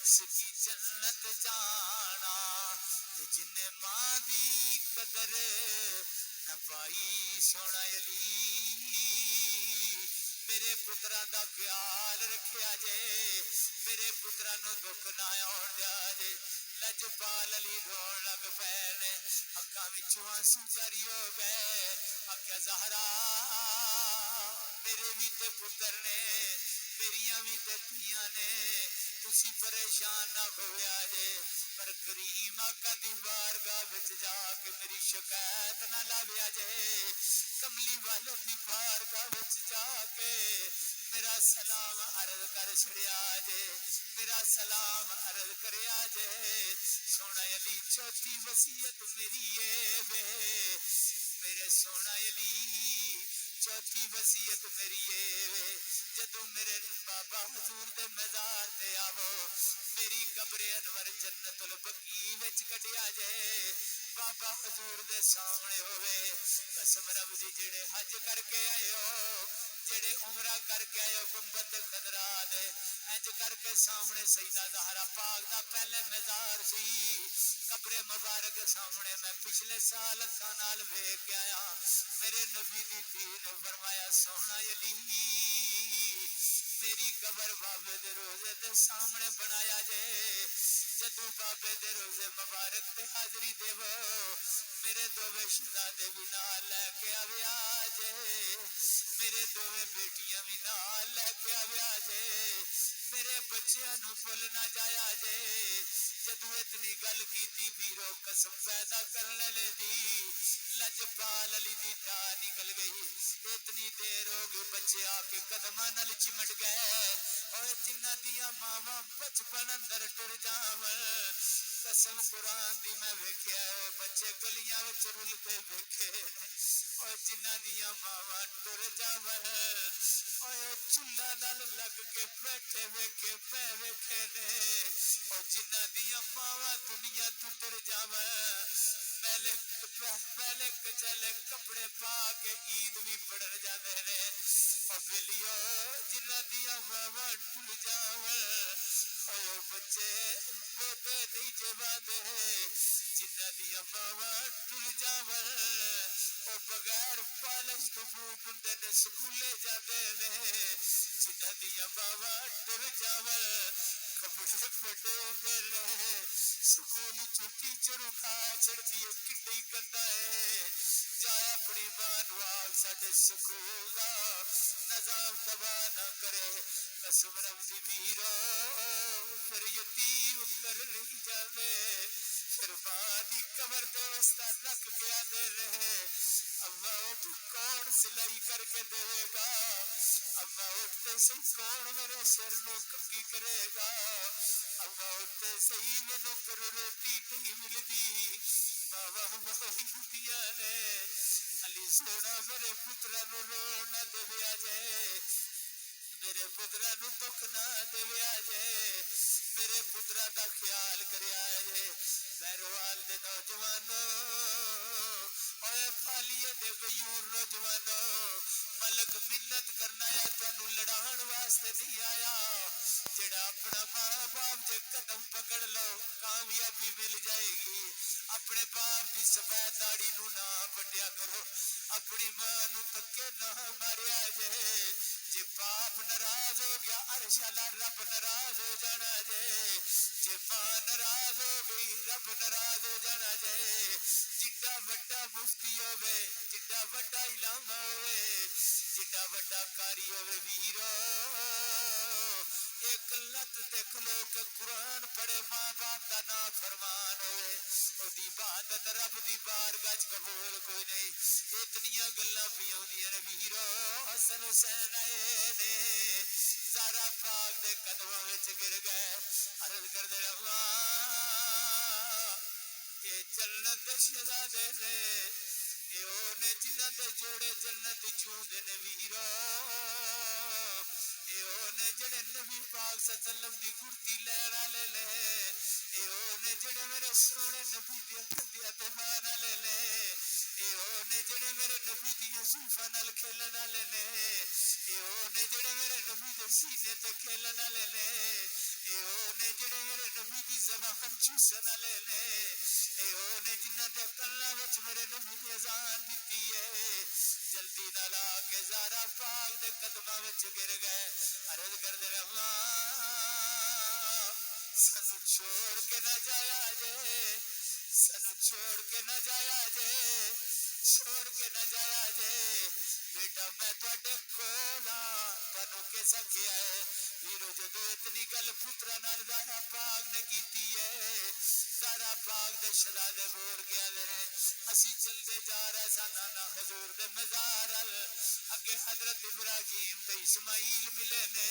سکی جنت جانا جن ماں دی قدر نہ پائی سونا علی میرے پترا دا خیال رکھیا جے میرے پترا نو دکھ نہ آن دیا جے لجپال علی رون لگ پے اکھاں وچوں آنسو جاری ہو گئے آکھیا زہرا میرے بھی تے پتر نے میریاں بھی تے دھیاں نے تسی پریشان نہ ہویا جے پر کریم آقا دی بارگاہ وچ جا کے میری شکایت نہ لاویا جے کملی والے دی بارگاہ وچ جا کے میرا سلام عرض کر چھڑیا جے میرا سلام عرض کریا جے سونا علی چوتھی وصیت میری ہے وے میرے سونا علی چوتھی وصیت میری ہے جدو میرے بابا حضور دے مزار تے آو میری قبر انور جنت البقیع وچ کڈیا جے بابا حضور دے سامنے ہوئے قسم رب دی جڑے حج کر کے آئے ہو جڑے عمرہ کر کے آئے ہو گنبد خضرا دے انج کر کے سامنے سیدہ زہرا پاک دا پہلے مزار سی قبر مبارک سامنے میں پچھلے سال اکھاں نال ویکھ کے آیا میرے نبی دی دھی نے فرمایا سونا علی میری قبر بابے دے روزے دے سامنے بنایا جے جدو بابے دے روزے مبارک تے حاضری دیو میرے دوویں شہزادے بھی نال لے کے آویا جے میرے دوویں بیٹیاں بھی نال لے کے آویا جے میرے بچیاں نو بھول نہ جایا جے جدو اتنی گل کیتی بیرو قسم پیدا کرنے لے دی لجپال علی دی جا نکل گئی اتنی دیر ہو گئی بچے آ کے قدماں نال چمٹ گئے اور جنہ دیا ماواں بچپن اندر ٹر جاون قسم قرآن دی میں ویکھیا ہے بچے گلیاں وچ رلتے ویکھے اور جنہ دیا ماواں ٹر جاون اور چولہا نال لگ کے بیٹھے ویکھے پے ویکھے نے اور جنہ دیا ماواں دنیا تو ٹر جاون پہلے کچلے کپڑے پا کے عید بھی پڑھن جاندے نے اور بیلیو جنہ دیا ماواں ٹر جاون او بچے بوتے نہیں جواندے جنہ دیا ماواں ٹر جاون او بغیر پالش تو بوٹ ہوندے نے سکولے جاندے نے جنہ دیا ماواں ٹر جاون کپڑے پھٹے ہوندے نے سکول چھٹی ٹیچر اٹھا چھڑتی ہے کٹی کرتا ہے جایا اپنی ماں نو آگ ساڈے سکول دا نظام تباہ نہ کرے قسم رب دی ویرو پھر یتیم کر نہیں جاوے پھر ماں دی قبر دے وسطا رکھ کے آدھے رہے اما اٹھ کون سلائی کر کے دے گا اما اٹھتے سے کون میرے سر نو کنگھی کرے گا اما اٹھتے صحیح مینوں پر روٹی نہیں ملدی بابا ہماری ہندیاں نے علی سونا میرے پترا نو رو نہ دے جائے میرے پترا نو دکھ نہ دے جائے میرے پترا دا خیال کریا جے بیروال دے نوجوانوں اوے فالیے دے غیور نوجوانوں ملک منت کرنا یا تانوں لڑان واسطے نہیں آیا جڑا اپنا ماں باپ جے قدم پکڑ لو کامیابی مل جائے گی اپنے باپ دی سفید داڑھی نو نہ بٹیا کرو اپنی ماں نو تکے نہ ماریا جے جے باپ ناراض ہو گیا عرش والا رب ناراض ہو جانا جے جے ماں ناراض ہو گئی رب ناراض ہو جانا جے جڈا بڑا مفتی ہوے جڈا بڑا علامہ ہوے جڈا بڑا قاری ہوے ویرو ایک لت تے کھلو کے قرآن پڑھے ماں باپ دا نا فرمان ہوئے او دی عبادت رب دی بارگاہ وچ قبول کوئی نہیں اتنیاں گلاں پی ہوندیاں نے ویرو حسن حسین آئے نے زہرا پاک دے قدماں وچ گر گئے عرض کردے رہا اے جنت دے شہزادے نے اے او نے جنہاں دے جوڑے جنت چوندے نے ویرو اے او نے جڑے نبی پاک صلی اللہ علیہ وسلم دی کرتی لین والے نے اے او نے جڑے میرے سونے نبی دی کندیاں تے مان والے نے اے او نے جڑے میرے نبی دی زلفاں نال کھیلن والے نے اے او نے جڑے میرے نبی دے سینے تے کھیلن والے نے اے او نے جڑے میرے نبی دی زبان چوسن والے نے اے او نے جنہاں دے کلاں وچ میرے نبی نے اذان دتی ہے جلدی نال آ کے زہرا پاک دے قدماں وچ گر گئے عرض کردے رہا سانو چھوڑ کے نہ جایا جے سانو چھوڑ کے نہ جایا جے چھوڑ کے نہ جایا جے بیٹا میں تواڈے کول ہاں تانوں کیسا کیا ہے ویرو جدو اتنی گل پترا نال زہرا پاک نے کیتی ہے زہرا پاک دے شہزادے بول گیا نے اسی چلدے جا رہے سن نانا حضور دے مزار اگے حضرت ابراہیم تے اسماعیل ملے نے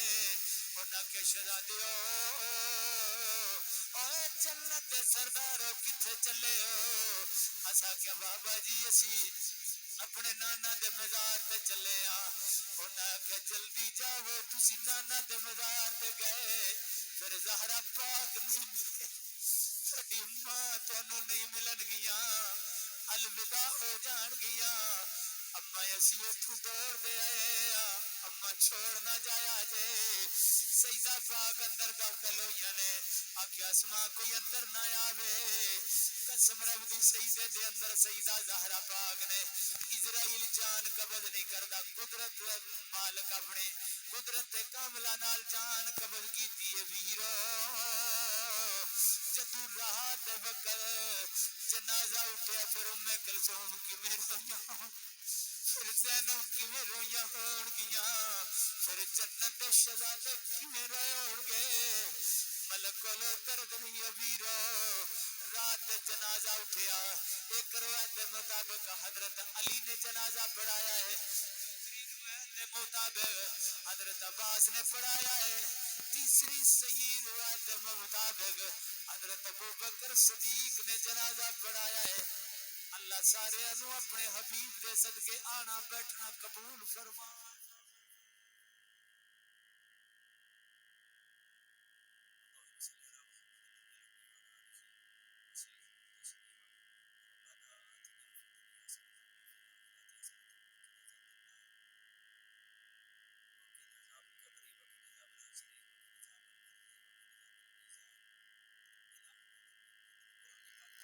انہاں کے شہزادیو اوے جنت دے سردارو کتھے چلے ہو اسا کیا بابا جی اسی اپنے نانا دے مزار تے چلے انہاں کہ جلدی جاؤ تسی نانا دے مزار تے گئے پھر زہرا پاک نہیں ملے تھوڑی ماں تانوں نہیں ملن گیاں الوداع ہو جان گیاں اما اسی اتھوں دوڑ دے آئے اما چھوڑ نہ جایا جے سیدہ پاک اندر داخل ہوئی نے آکھیا اسماء کوئی اندر نہ آوے قسم رب دی سیدے دے اندر سیدہ زہرا پاک نے اسرائیل جان قبض نہیں کردا قدرت مالک اپنے قدرت کاملہ نال جان قبض کیتی ہے ویرو جدو رات وقت جنازہ اٹھیا پھر کلثوم کیویں رویاں پھر زینب کیویں رویاں ہون گیاں پھر جنت دے شہزادے کیویں روئے ہون گے ملک کولو درد نہیں ابیرو رات جنازہ اٹھیا ایک روایت مطابق حضرت علی نے جنازہ پڑھایا ہے روایت مطابق حضرت عباس نے پڑھایا ہے تیسری صحیح روایت مطابق حضرت ابوبکر صدیق نے جنازہ پڑھایا ہے اللہ سارے انو اپنے حبیب دے صدقے آنا بیٹھنا قبول فرما